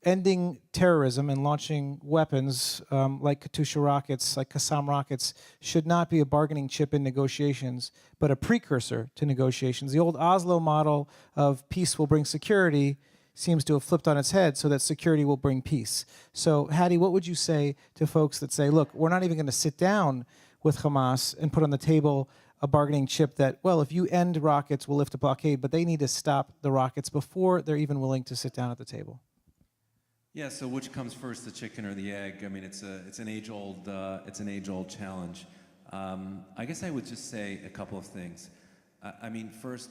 ending terrorism and launching weapons like Katyusha rockets, like Qassam rockets, should not be a bargaining chip in negotiations, but a precursor to negotiations. The old Oslo model of peace will bring security seems to have flipped on its head, so that security will bring peace. So, Hadi, what would you say to folks that say, look, we're not even going to sit down with Hamas and put on the table a bargaining chip that, well, if you end rockets, we'll lift a blockade, but they need to stop the rockets before they're even willing to sit down at the table? Yeah. So which comes first, the chicken or the egg? I mean, it's an age-old challenge. I guess I would just say a couple of things. First,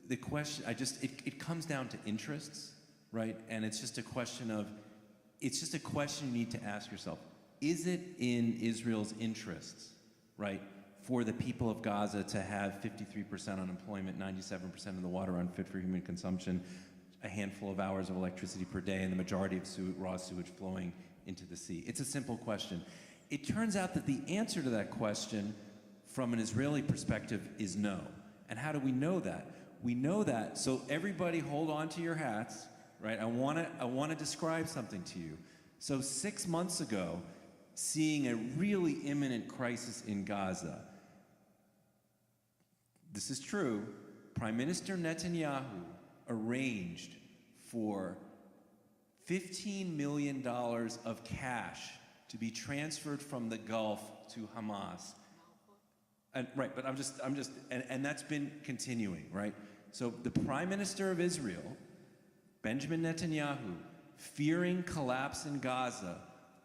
the question. It comes down to interests, right? And it's just a question you need to ask yourself: is it in Israel's interests, right, for the people of Gaza to have 53% unemployment, 97% of the water unfit for human consumption, a handful of hours of electricity per day, and the majority of raw sewage flowing into the sea? It's a simple question. It turns out that the answer to that question, from an Israeli perspective, is no. And how do we know that? We know that, so everybody hold on to your hats, right? I want to describe something to you. So 6 months ago, seeing a really imminent crisis in Gaza, this is true, Prime Minister Netanyahu arranged for $15 million of cash to be transferred from the Gulf to Hamas. And that's been continuing, right? So the Prime Minister of Israel, Benjamin Netanyahu, fearing collapse in Gaza,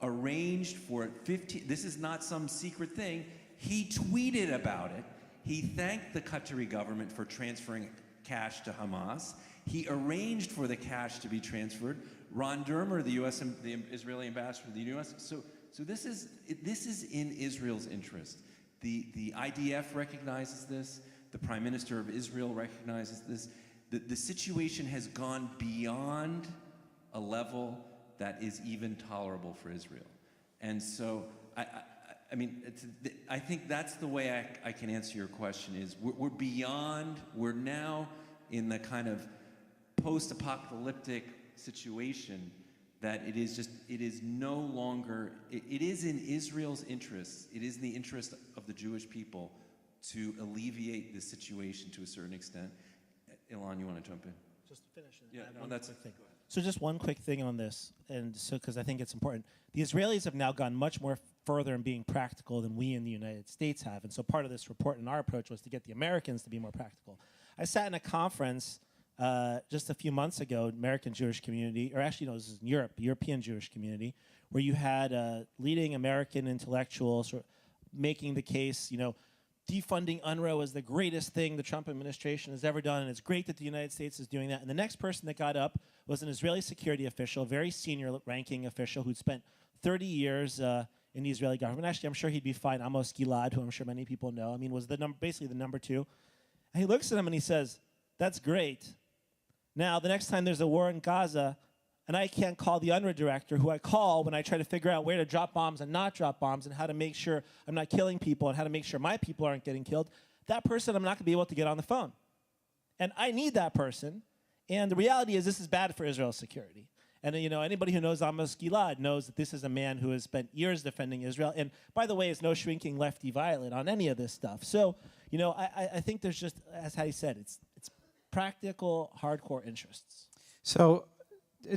arranged for 15, this is not some secret thing, he tweeted about it. He thanked the Qatari government for transferring cash to Hamas. He arranged for the cash to be transferred. Ron Dermer, the Israeli ambassador to the U.S. So this is in Israel's interest. The IDF recognizes this. The Prime Minister of Israel recognizes this. The situation has gone beyond a level that is even tolerable for Israel. And so, I think that's the way I can answer your question is we're now in the kind of post-apocalyptic situation that it is no longer, it is in Israel's interests, it is in the interest of the Jewish people to alleviate the situation to a certain extent. Ilan, you want to jump in? Just finish it. Yeah, Add no, one that's quick it. thing. Go ahead. So just one quick thing on this, and so because I think it's important. The Israelis have now gone much more further in being practical than we in the United States have, and so part of this report and our approach was to get the Americans to be more practical. I sat in a conference just a few months ago, American Jewish community, or actually no, this is in Europe, European Jewish community, where you had leading American intellectuals making the case, defunding UNRWA was the greatest thing the Trump administration has ever done, and it's great that the United States is doing that. And the next person that got up was an Israeli security official, a very senior ranking official who'd spent 30 years in the Israeli government. Actually, I'm sure he'd be fine. Amos Gilad, who I'm sure many people know, was basically the number 2. And he looks at him and he says, "That's great. Now, the next time there's a war in Gaza, and I can't call the UNRWA director, who I call when I try to figure out where to drop bombs and not drop bombs and how to make sure I'm not killing people and how to make sure my people aren't getting killed, that person I'm not going to be able to get on the phone. And I need that person. And the reality is this is bad for Israel's security. And anybody who knows Amos Gilad knows that this is a man who has spent years defending Israel. And by the way, is no shrinking lefty violet on any of this stuff. So, I think there's just, as Hattie said, it's practical, hardcore interests. So,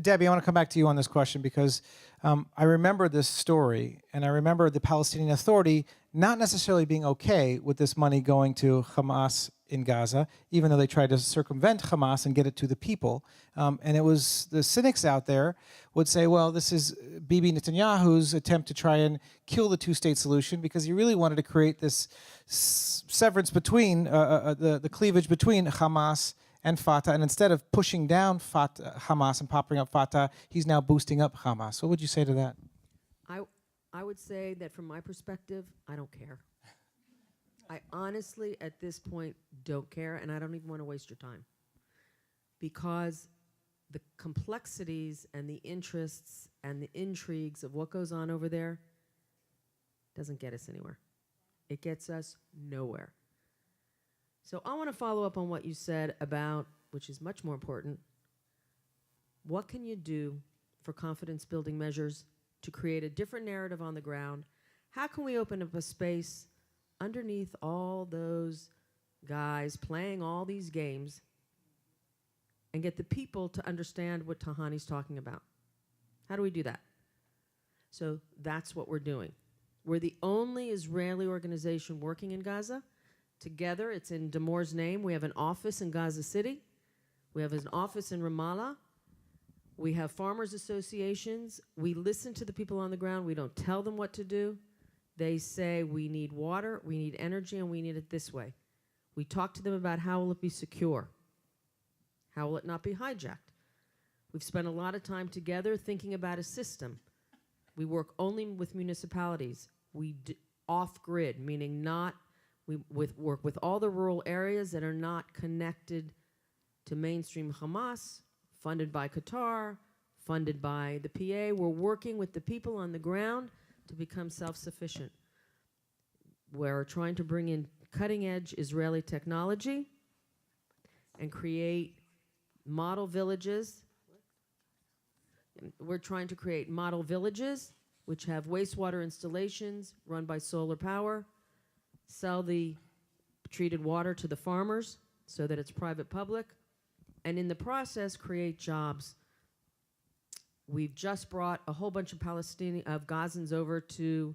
Debbie, I want to come back to you on this question because I remember this story, and I remember the Palestinian Authority not necessarily being okay with this money going to Hamas in Gaza, even though they tried to circumvent Hamas and get it to the people. And it was the cynics out there would say, well, this is Bibi Netanyahu's attempt to try and kill the two-state solution because he really wanted to create this severance between, the cleavage between Hamas and Fatah, and instead of pushing down Hamas and popping up Fatah, he's now boosting up Hamas. What would you say to that? I would say that from my perspective, I don't care. I honestly, at this point, don't care, and I don't even want to waste your time. Because the complexities and the interests and the intrigues of what goes on over there doesn't get us anywhere. It gets us nowhere. So I want to follow up on what you said about, which is much more important, what can you do for confidence-building measures to create a different narrative on the ground? How can we open up a space underneath all those guys playing all these games and get the people to understand what Tahani's talking about? How do we do that? So that's what we're doing. We're the only Israeli organization working in Gaza. Together, it's in Damour's name. We have an office in Gaza City. We have an office in Ramallah. We have farmers associations. We listen to the people on the ground. We don't tell them what to do. They say we need water, we need energy, and we need it this way. We talk to them about how will it be secure? How will it not be hijacked? We've spent a lot of time together thinking about a system. We work only with municipalities. We off-grid, meaning not, we work with all the rural areas that are not connected to mainstream Hamas, funded by Qatar, funded by the PA. We're working with the people on the ground to become self-sufficient. We're trying to bring in cutting-edge Israeli technology and create model villages. We're trying to create model villages which have wastewater installations run by solar power, sell the treated water to the farmers so that it's private public, and in the process create jobs. We've just brought a whole bunch of Gazans over to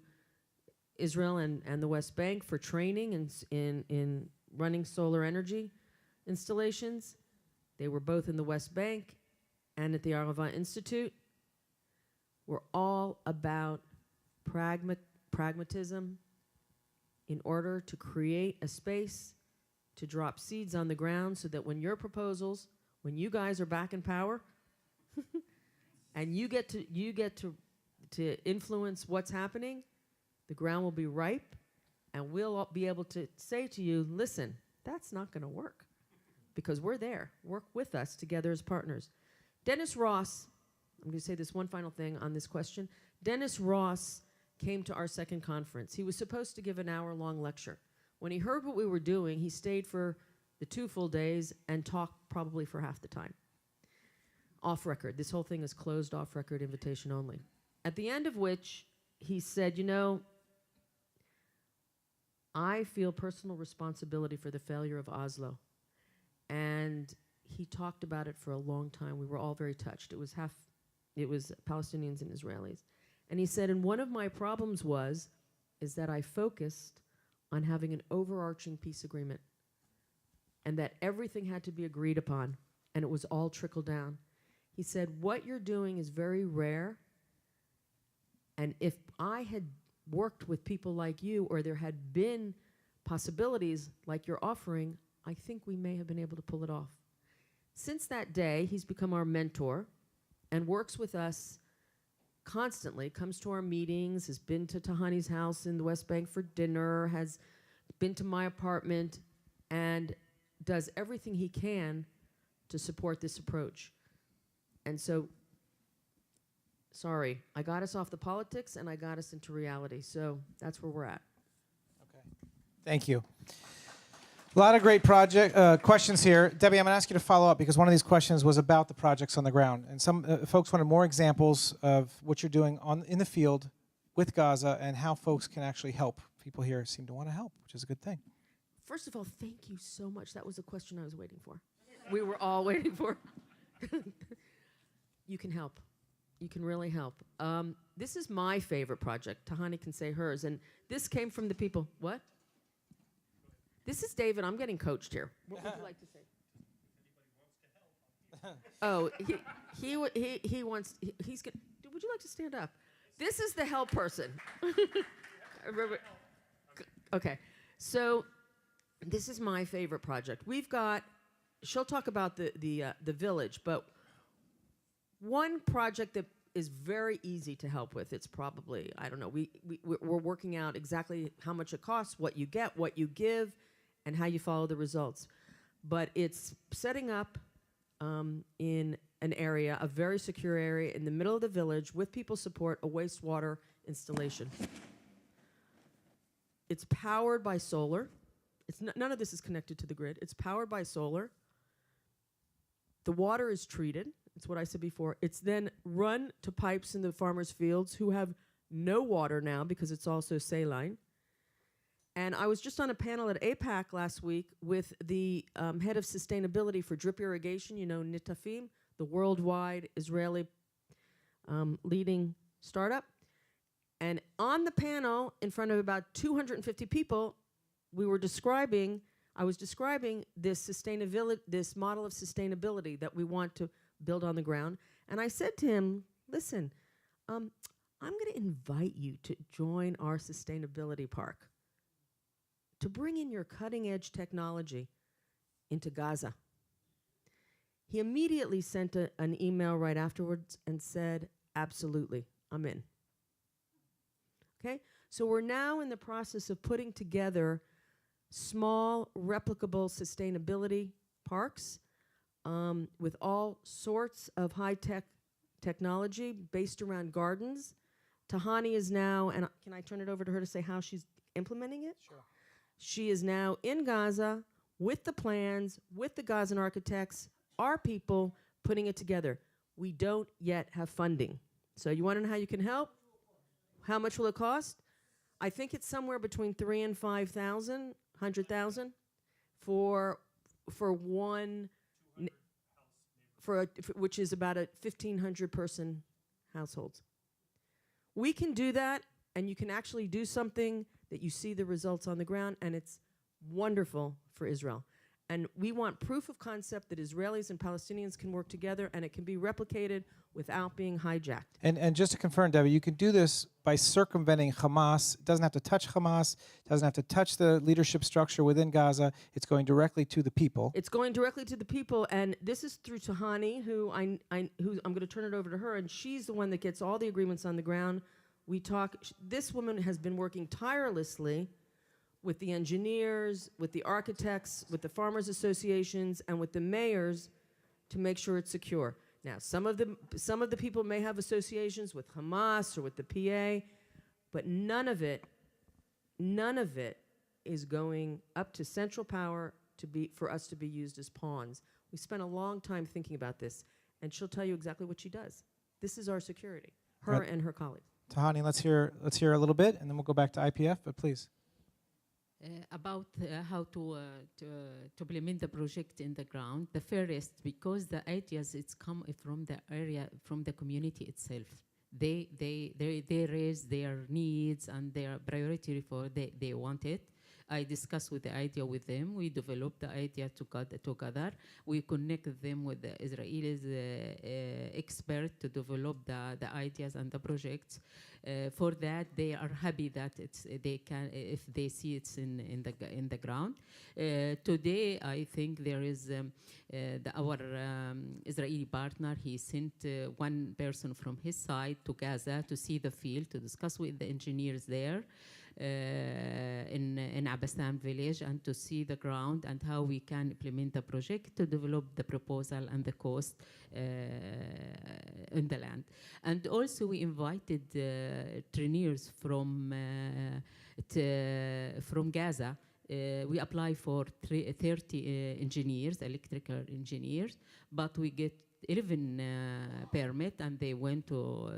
Israel and the West Bank for training in running solar energy installations. They were both in the West Bank and at the Arava Institute. We're all about pragmatism in order to create a space to drop seeds on the ground so that when your proposals, when you guys are back in power, and you get to influence what's happening, the ground will be ripe, and we'll all be able to say to you, listen, that's not going to work, because we're there. Work with us together as partners. Dennis Ross, I'm going to say this one final thing on this question. Dennis Ross came to our second conference. He was supposed to give an hour-long lecture. When he heard what we were doing, he stayed for the 2 full days and talked probably for half the time. Off record. This whole thing is closed off record, invitation only. At the end of which he said, I feel personal responsibility for the failure of Oslo. And he talked about it for a long time. We were all very touched. It was Palestinians and Israelis. And he said, and one of my problems is that I focused on having an overarching peace agreement and that everything had to be agreed upon and it was all trickled down. He said, what you're doing is very rare. And if I had worked with people like you, or there had been possibilities like you're offering, I think we may have been able to pull it off. Since that day, he's become our mentor and works with us constantly, comes to our meetings, has been to Tahani's house in the West Bank for dinner, has been to my apartment, and does everything he can to support this approach. And so, sorry, I got us off the politics and I got us into reality. So that's where we're at. Okay. Thank you. A lot of great questions here. Debbie, I'm going to ask you to follow up because one of these questions was about the projects on the ground. And some folks wanted more examples of what you're doing in the field with Gaza and how folks can actually help. People here seem to want to help, which is a good thing. First of all, thank you so much. That was the question I was waiting for. We were all waiting for. You can help. You can really help. This is my favorite project. Tahani can say hers. And this came from the people. What? This is David. I'm getting coached here. What would you like to say? Oh, he wants. He's good. Would you like to stand up? This is the help person. Okay, so this is my favorite project. We've got. She'll talk about the village, but one project that is very easy to help with. It's probably, I don't know. We're working out exactly how much it costs, what you get, what you give, and how you follow the results. But it's setting up in an area, a very secure area in the middle of the village with people's support, a wastewater installation. It's powered by solar. None of this is connected to the grid. It's powered by solar. The water is treated. It's what I said before. It's then run to pipes in the farmers' fields who have no water now because it's also saline. And I was just on a panel at APAC last week with the head of sustainability for drip irrigation, Nitafim, the worldwide Israeli leading startup. And on the panel, in front of about 250 people, I was describing this model of sustainability that we want to build on the ground. And I said to him, listen, I'm going to invite you to join our sustainability park, to bring in your cutting-edge technology into Gaza. He immediately sent an email right afterwards and said, absolutely, I'm in. Okay? So we're now in the process of putting together small, replicable sustainability parks with all sorts of high-tech technology based around gardens. Tahani is now, and can I turn it over to her to say how she's implementing it? Sure. She is now in Gaza with the plans, with the Gazan architects, our people putting it together. We don't yet have funding. So you want to know how you can help? How much will it cost? I think it's somewhere between 3,000 and 5,000, 100,000 for one, which is about a 1,500 person household. We can do that, and you can actually do something that you see the results on the ground, and it's wonderful for Israel. And we want proof of concept that Israelis and Palestinians can work together, and it can be replicated without being hijacked. And just to confirm, Debbie, you can do this by circumventing Hamas. It doesn't have to touch Hamas. It doesn't have to touch the leadership structure within Gaza. It's going directly to the people. It's going directly to the people, and this is through Tahani, who I'm going to turn it over to her, and she's the one that gets all the agreements on the ground. This woman has been working tirelessly with the engineers, with the architects, with the farmers associations, and with the mayors to make sure it's secure. Now, some of the people may have associations with Hamas or with the PA, but none of it is going up to central power for us to be used as pawns. We spent a long time thinking about this, and she'll tell you exactly what she does. This is our security, her and her colleagues. Tahani, let's hear a little bit, and then we'll go back to IPF, but please. About how to implement the project in the ground. The first, because the ideas it's come from the area, from the community itself. They raise their needs and their priority for they want it. I discuss with the idea with them. We develop the idea together. We connect them with the Israelis expert to develop the ideas and the projects. For that, they are happy that they can if they see it's in the ground. Today, I think there is our Israeli partner. He sent one person from his side to Gaza to see the field, to discuss with the engineers there. In Abassam village, and to see the ground and how we can implement the project to develop the proposal and the cost in the land. And also we invited trainers from Gaza. We apply for 30 engineers, electrical engineers, but we get 11 permit, and they went to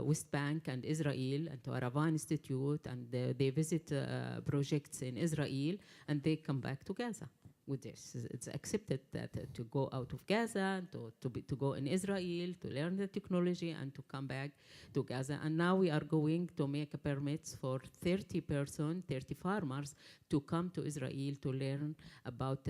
West Bank and Israel and to Aravan Institute, and they visit projects in Israel, and they come back to Gaza with this. It's accepted that to go out of Gaza, to go in Israel, to learn the technology, and to come back to Gaza. And now we are going to make permits for 30 farmers to come to Israel to learn about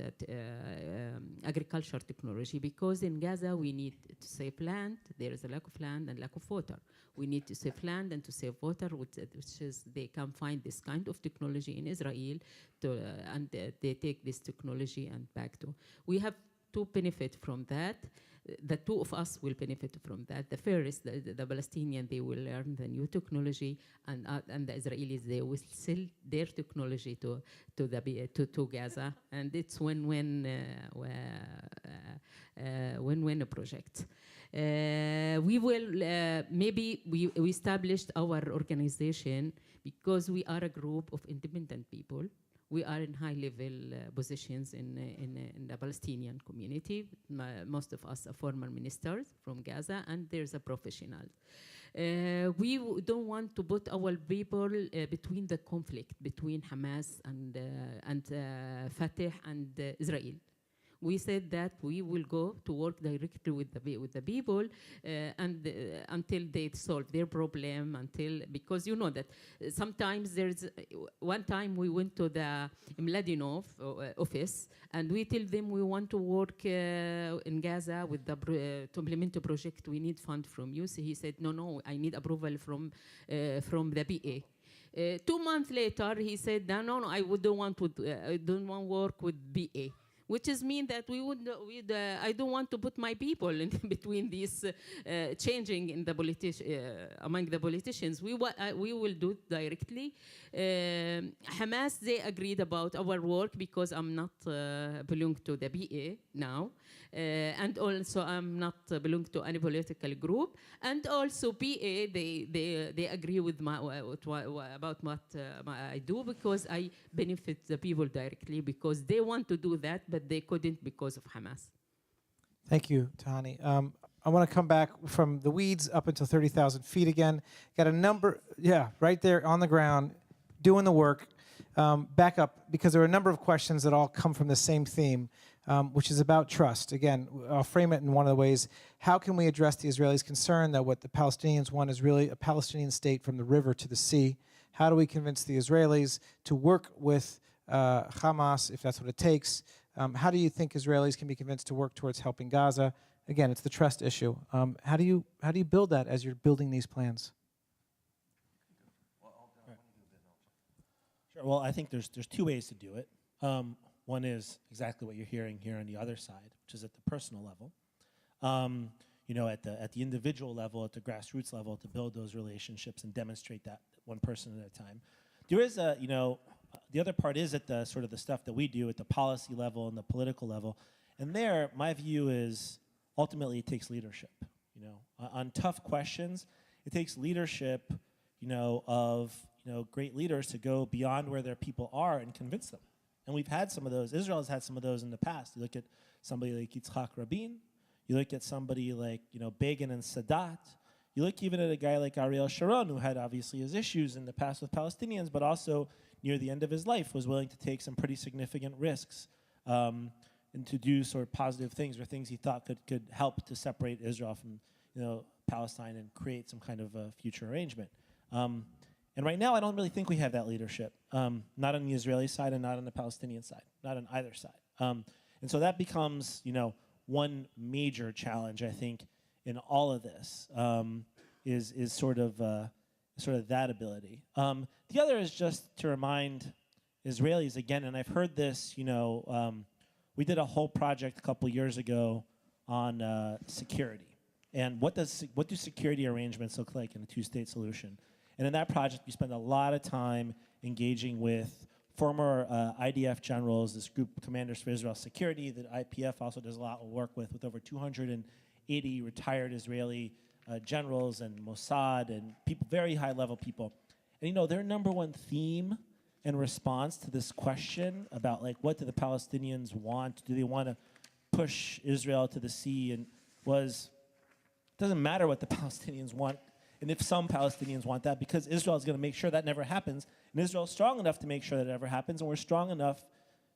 agriculture technology, because in Gaza we need to save land. There is a lack of land and lack of water. We need to save land and to save water, which is they can find this kind of technology in Israel, and they take this technology and back to. We have to benefit from that. The two of us will benefit from that. The first, the Palestinian, they will learn the new technology, and the Israelis, they will sell their technology to Gaza, and it's win-win project. We will maybe we established our organization because we are a group of independent people. We are in high-level positions in the Palestinian community. Most of us are former ministers from Gaza, and there's a professional. We don't want to put our people between the conflict between Hamas and Fatah and Israel. We said that we will go to work directly with the people until they solve their problem, because you know that sometimes there's one time we went to the Mladinov office, and we tell them we want to work in Gaza with to implement a project. We need fund from you. So he said, no, I need approval from the BA. 2 months later, he said, no, I don't want to work with BA. Which is mean that I don't want to put my people in between these changing in the among the politicians. We will do it directly. Hamas, they agreed about our work because I'm not belong to the BA now, and also I'm not belong to any political group. And also BA, they agree with about what I do, because I benefit the people directly, because they want to do that, but they couldn't because of Hamas. Thank you, Tahani. I want to come back from the weeds up until 30,000 feet again. Got a number, right there on the ground, doing the work. Back up, because there are a number of questions that all come from the same theme, which is about trust. Again, I'll frame it in one of the ways. How can we address the Israelis' concern that what the Palestinians want is really a Palestinian state from the river to the sea? How do we convince the Israelis to work with Hamas, if that's what it takes? How do you think Israelis can be convinced to work towards helping Gaza? Again, it's the trust issue. How do you build that as you're building these plans? Sure. Well, I think there's two ways to do it. One is exactly what you're hearing here on the other side, which is at the personal level. At the individual level, at the grassroots level, to build those relationships and demonstrate that one person at a time. There is the other part is at the sort of the stuff that we do at the policy level and the political level. And there, my view is ultimately it takes leadership. On tough questions, it takes leadership, of great leaders to go beyond where their people are and convince them. And we've had some of those. Israel has had some of those in the past. You look at somebody like Yitzhak Rabin. You look at somebody like Begin and Sadat. You look even at a guy like Ariel Sharon, who had obviously his issues in the past with Palestinians, but also near the end of his life, was willing to take some pretty significant risks and to do sort of positive things or things he thought could help to separate Israel from Palestine and create some kind of a future arrangement. And right now, I don't really think we have that leadership, not on the Israeli side and not on the Palestinian side, not on either side. And so that becomes, one major challenge, I think, in all of this, is sort of that ability. The other is just to remind Israelis again, and I've heard this, we did a whole project a couple years ago on security. And what do security arrangements look like in a two-state solution? And in that project, we spent a lot of time engaging with former IDF generals, this group, Commanders for Israel Security, that IPF also does a lot of work with over 280 retired Israeli generals and Mossad and people, very high-level people. And their number one theme and response to this question about, what do the Palestinians want? Do they want to push Israel to the sea? And it doesn't matter what the Palestinians want. And if some Palestinians want that, because Israel is going to make sure that never happens, and Israel is strong enough to make sure that it never happens, and we're strong enough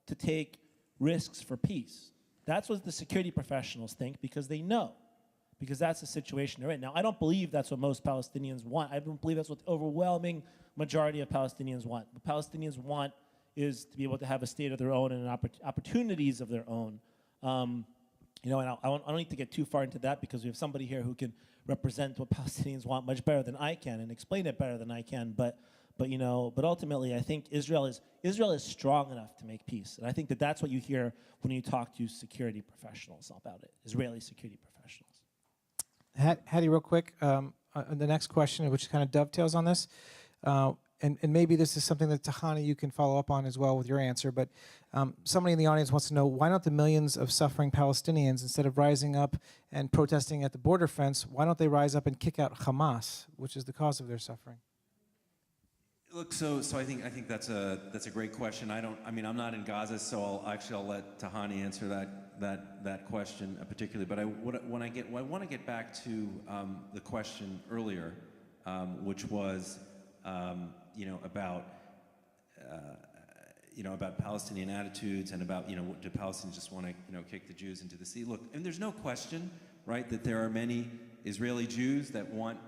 to take risks for peace. That's what the security professionals think, because they know, because that's the situation they're in. Now, I don't believe that's what most Palestinians want. I don't believe that's what the overwhelming majority of Palestinians want. What Palestinians want is to be able to have a state of their own and opportunities of their own. And I don't need to get too far into that, because we have somebody here who can represent what Palestinians want much better than I can and explain it better than I can. But ultimately, I think Israel is strong enough to make peace, and I think that's what you hear when you talk to security professionals about it, Israeli security professionals. Hadi, real quick, the next question, which kind of dovetails on this, and maybe this is something that Tahani, you can follow up on as well with your answer, but somebody in the audience wants to know, why don't the millions of suffering Palestinians, instead of rising up and protesting at the border fence, why don't they rise up and kick out Hamas, which is the cause of their suffering? Look, so I think that's a great question. I'm not in Gaza, so I'll let Tahani answer that question particularly. But I want to get back to the question earlier, which was about Palestinian attitudes and about do Palestinians just want to kick the Jews into the sea? Look, and there's no question, right, that there are many Israeli Jews that want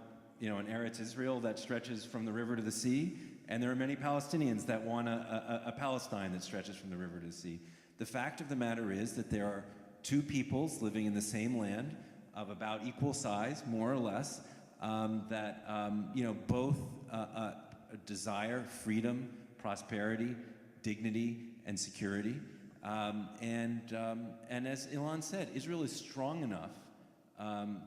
an Eretz Israel that stretches from the river to the sea, and there are many Palestinians that want a Palestine that stretches from the river to the sea. The fact of the matter is that there are two peoples living in the same land of about equal size, more or less, that both desire freedom, prosperity, dignity, and security. And as Ilan said, Israel is strong enough and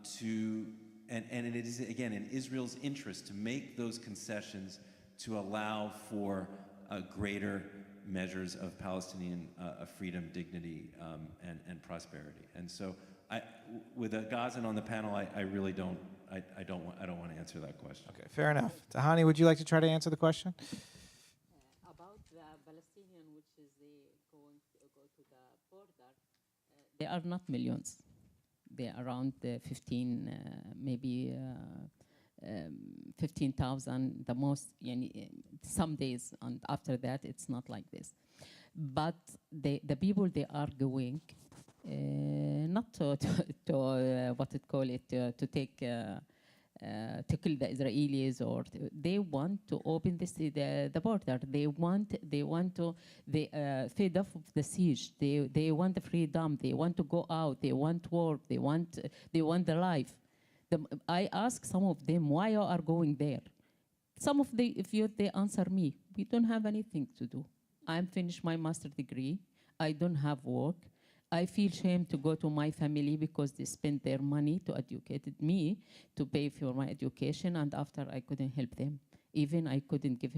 it is, again, in Israel's interest to make those concessions to allow for greater measures of Palestinian freedom, dignity, and prosperity. And so, with a Gazan on the panel, I really don't want to answer that question. Okay, fair enough. Tahani, would you like to try to answer the question? About the Palestinian, which is going to go to the border, they are not millions. They are around 15,000 the most. Some days, and after that, it's not like this. But the people, they are going not to take to kill the Israelis, or they want to open the border. They want to fed up of the siege. They want the freedom. They want to go out. They want work. They want the life. I ask some of them, why you are going there? Some of they answer me, we don't have anything to do. I'm finished my master's degree. I don't have work. I feel shame to go to my family because they spent their money to educate me, to pay for my education, and after I couldn't help them. Even I couldn't give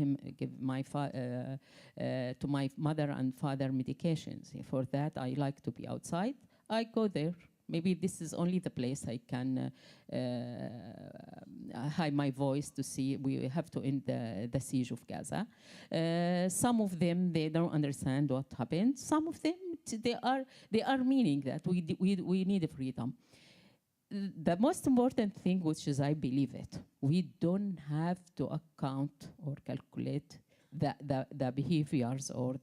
my to my mother and father medications. For that, I like to be outside. I go there. Maybe this is only the place I can hide my voice to see we have to end the siege of Gaza. Some of them, they don't understand what happened. Some of them, they are meaning that we need freedom. The most important thing, which is I believe it, we don't have to account or calculate the behaviors or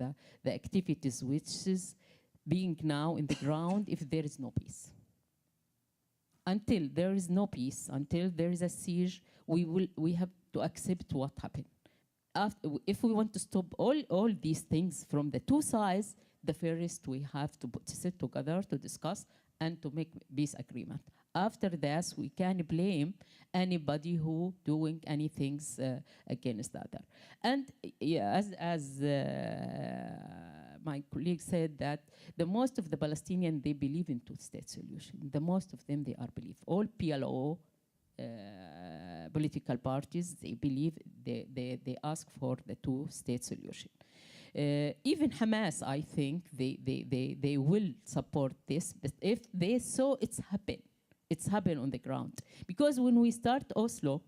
the activities which is being now in the ground if there is no peace. Until there is no peace, until there is a siege, we have to accept what happened. If we want to stop all these things from the two sides, the first we have to sit together to discuss and to make peace agreement. After that, we can blame anybody who doing anything against the other. And yeah, as my colleague said, that the most of the Palestinians, they believe in two-state solution. The most of them, they are believe. All PLO political parties, they believe, they ask for the two-state solution. Even Hamas, I think, they will support this, but if they saw it's happened on the ground. Because when we start Oslo,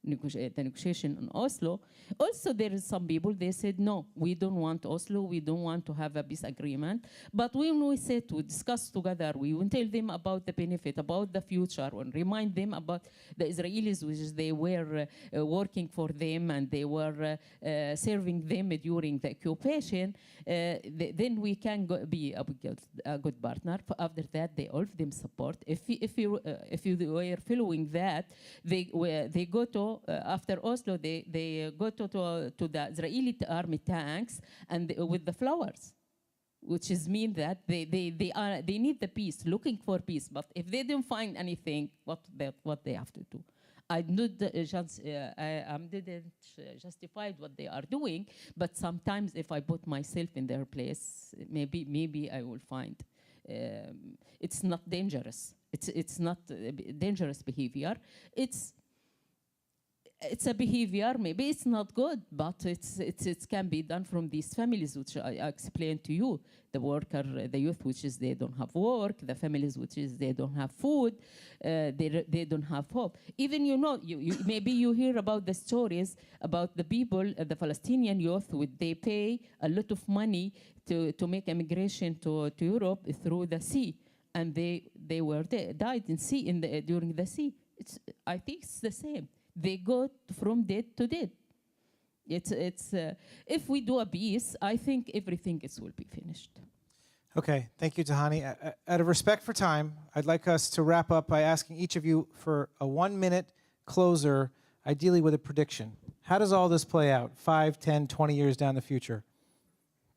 the negotiation in Oslo, also there is some people, they said, no, we don't want Oslo, we don't want to have a peace agreement. But when we sit to discuss together, we will tell them about the benefit, about the future, and remind them about the Israelis, which is they were working for them and they were serving them during the occupation, then we can be a good partner. After that, they all of them support. If you were following that, they go to after Oslo, they go to the Israeli army tanks and with the flowers, which is mean that they need the peace, looking for peace. But if they don't find anything, what they have to do? I didn't justify what they are doing, but sometimes if I put myself in their place, maybe I will find it's not dangerous. It's not dangerous behavior. It's a behavior, maybe it's not good, but it can be done from these families, which I explained to you. The worker, the youth, which is they don't have work, the families, which is they don't have food, they don't have hope. Even, maybe you hear about the stories about the people, the Palestinian youth, they pay a lot of money to make immigration to Europe through the sea. And they were died in sea during the sea. I think it's the same. They go from dead to dead. If we do a peace, I think everything will be finished. Okay, thank you, Tahani. Out of respect for time, I'd like us to wrap up by asking each of you for a 1-minute closer, ideally with a prediction. How does all this play out 5, 10, 20 years down the future?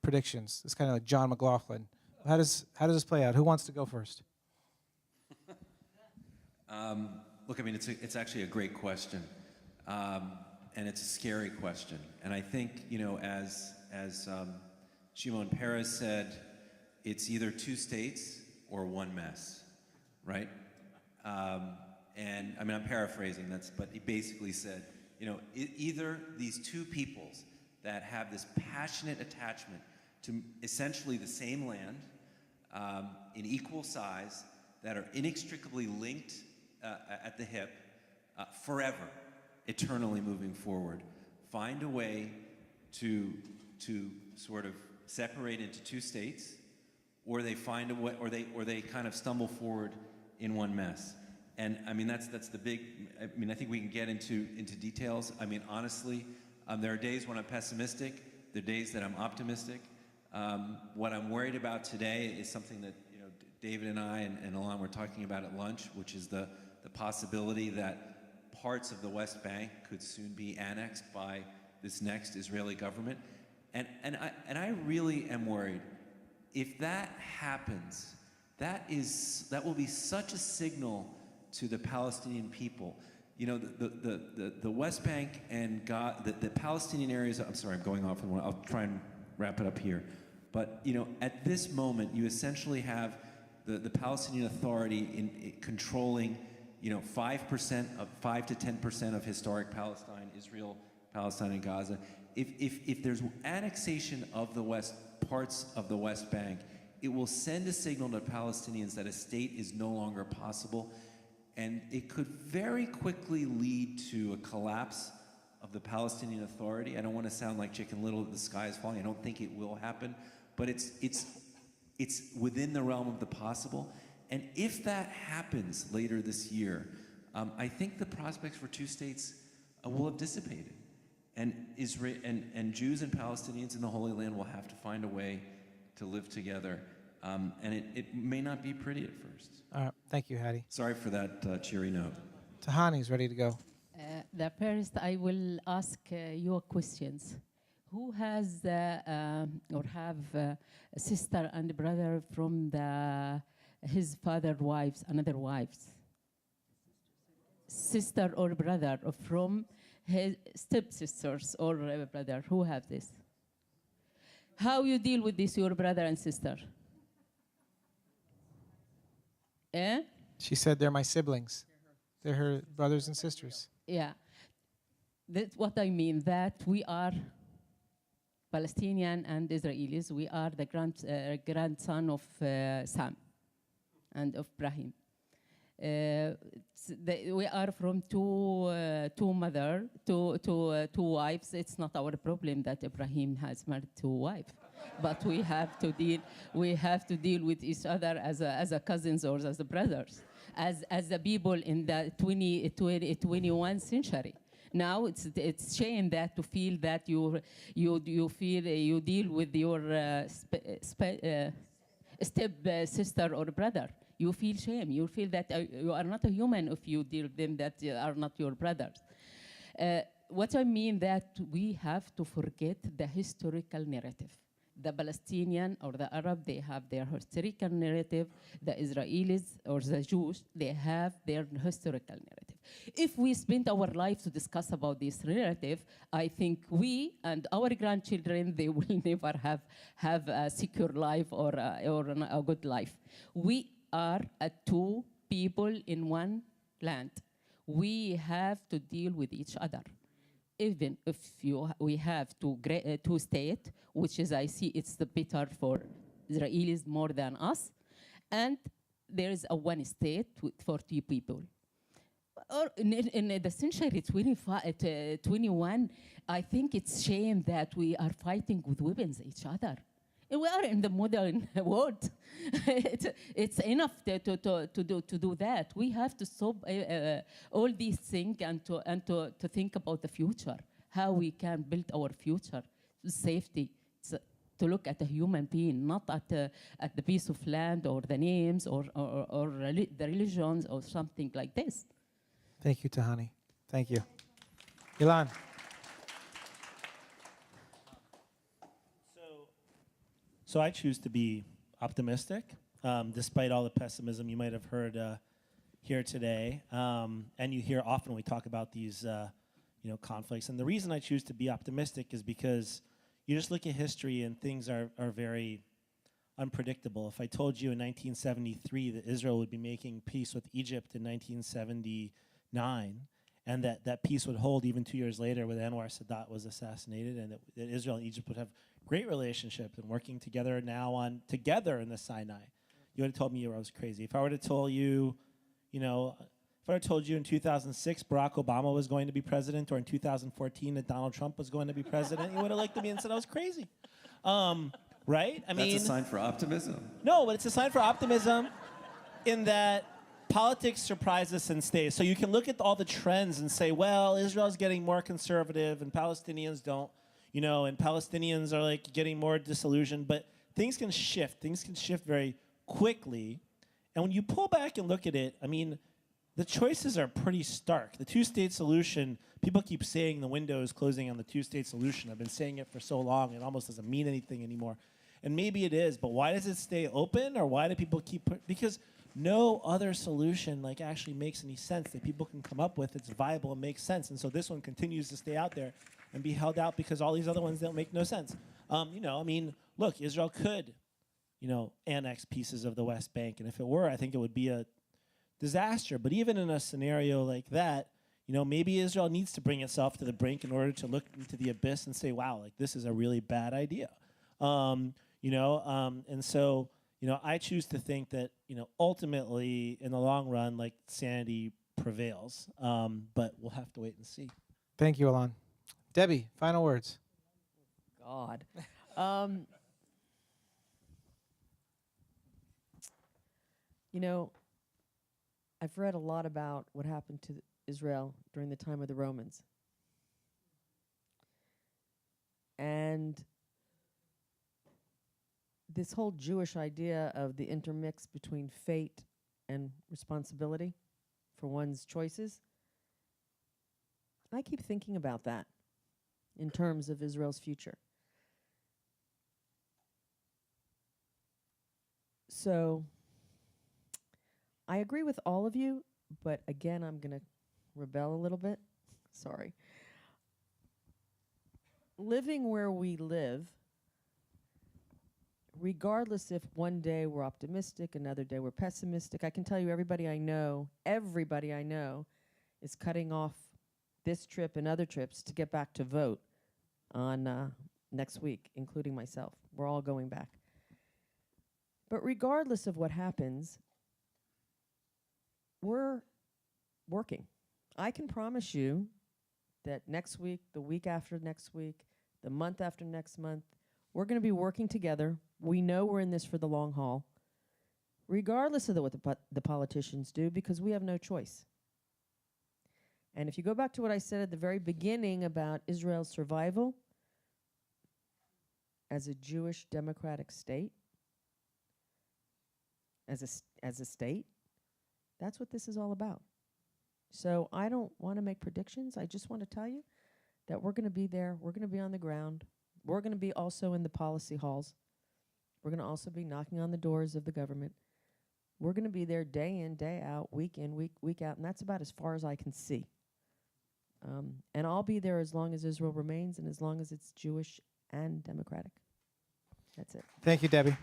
Predictions. It's kind of like John McLaughlin. How does this play out? Who wants to go first? Look, I mean, it's actually a great question, and it's a scary question. And I think, as Shimon Peres said, it's either two states or one mess, right? And I mean, I'm paraphrasing, but he basically said, either these two peoples that have this passionate attachment to essentially the same land in equal size, that are inextricably linked at the hip, forever, eternally moving forward, find a way to sort of separate into two states, or they find a way, or they kind of stumble forward in one mess. And I mean, that's the big. I mean, I think we can get into details. I mean, honestly, there are days when I'm pessimistic. There are days that I'm optimistic. What I'm worried about today is something that David and I and Alon were talking about at lunch, which is the possibility that parts of the West Bank could soon be annexed by this next Israeli government. And I really am worried. If that happens, that will be such a signal to the Palestinian people. The West Bank and the Palestinian areas, I'm sorry, I'm going off on one. I'll try and wrap it up here. But at this moment, you essentially have the Palestinian Authority in controlling 5 to 10% of historic Palestine, Israel, Palestine, and Gaza. If there's annexation of parts of the West Bank, it will send a signal to Palestinians that a state is no longer possible, and it could very quickly lead to a collapse of the Palestinian Authority. I don't want to sound like Chicken Little, the sky is falling. I don't think it will happen, but it's within the realm of the possible. And if that happens later this year, I think the prospects for two states will have dissipated. and Israel and Jews and Palestinians in the Holy Land will have to find a way to live together. And it may not be pretty at first. All right, thank you, Hadi. Sorry for that cheery note. Tahani's ready to go. The first, I will ask your questions. Who has or have a sister and brother from his father's wives, another wives? Sister or brother from his stepsisters or brother? Who have this? How you deal with this, your brother and sister? Eh? She said they're my siblings. They're her brothers and sisters. Yeah. That's what I mean, that we are Palestinian and Israelis. We are the grandson of Sam and of Ibrahim. We are from two wives. It's not our problem that Ibrahim has married two wives, but we have to deal with each other as a cousins or as a brothers, as the people in the 21st century. Now it's shame that to feel that you deal with your step sister or brother. You feel shame. You feel that you are not a human if you deal with them that are not your brothers. What I mean that we have to forget the historical narrative. The Palestinian or the Arab, they have their historical narrative. The Israelis or the Jews, they have their historical narrative. If we spend our life to discuss about this narrative, I think we and our grandchildren, they will never have a secure life or a good life. We are two people in one land. We have to deal with each other. Even if we have two states, which is I see it's the better for Israelis more than us, and there is a one state for two people. Or in the century 21, I think it's shame that we are fighting with weapons each other. We are in the modern world. It's enough to do that. We have to stop all these things and to think about the future, how we can build our future, safety, to look at the human being, not at the piece of land or the names or the religions or something like this. Thank you, Tahani. Thank you. Ilan. So I choose to be optimistic, despite all the pessimism you might have heard here today. And you hear often when we talk about these conflicts. And the reason I choose to be optimistic is because you just look at history and things are very unpredictable. If I told you in 1973 that Israel would be making peace with Egypt in 1979, and that peace would hold even 2 years later when Anwar Sadat was assassinated, and that Israel and Egypt would have great relationship and working together now together in the Sinai, you would have told me I was crazy. If I were to tell you, if I were told you in 2006 Barack Obama was going to be president, or in 2014 that Donald Trump was going to be president, you would have looked at me and said I was crazy. Right? I mean, that's a sign for optimism. No, but it's a sign for optimism in that politics surprise us and stays. So you can look at all the trends and say, well, Israel's getting more conservative and Palestinians don't, and Palestinians are like getting more disillusioned. But things can shift. Things can shift very quickly. And when you pull back and look at it, I mean, the choices are pretty stark. The two-state solution, people keep saying the window is closing on the two-state solution. I've been saying it for so long, it almost doesn't mean anything anymore. And maybe it is, but why does it stay open? Or why do people keep because no other solution actually makes any sense that people can come up with. It's viable and makes sense. And so this one continues to stay out there and be held out because all these other ones don't make no sense. Look, Israel could, annex pieces of the West Bank. And if it were, I think it would be a disaster. But even in a scenario like that, maybe Israel needs to bring itself to the brink in order to look into the abyss and say, wow, this is a really bad idea. And so, I choose to think that, ultimately, in the long run, sanity prevails. But we'll have to wait and see. Thank you, Ilan. Debbie, final words. God. I've read a lot about what happened to Israel during the time of the Romans. And this whole Jewish idea of the intermix between fate and responsibility for one's choices, I keep thinking about that in terms of Israel's future. So I agree with all of you, but again, I'm going to rebel a little bit. Sorry. Living where we live, regardless if one day we're optimistic, another day we're pessimistic, I can tell you everybody I know is cutting off this trip and other trips to get back to vote on next week, including myself. We're all going back. But regardless of what happens, we're working. I can promise you that next week, the week after next week, the month after next month, we're going to be working together. We know we're in this for the long haul, regardless of what the politicians do, because we have no choice. And if you go back to what I said at the very beginning about Israel's survival as a Jewish democratic state, as a state, that's what this is all about. So I don't want to make predictions. I just want to tell you that we're going to be there. We're going to be on the ground. We're going to be also in the policy halls. We're going to also be knocking on the doors of the government. We're going to be there day in, day out, week in, week out, and that's about as far as I can see. And I'll be there as long as Israel remains and as long as it's Jewish and democratic. That's it. Thank you, Debbie.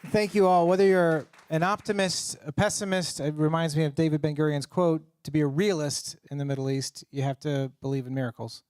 Thank you all. Whether you're an optimist, a pessimist, it reminds me of David Ben-Gurion's quote, to be a realist in the Middle East, you have to believe in miracles.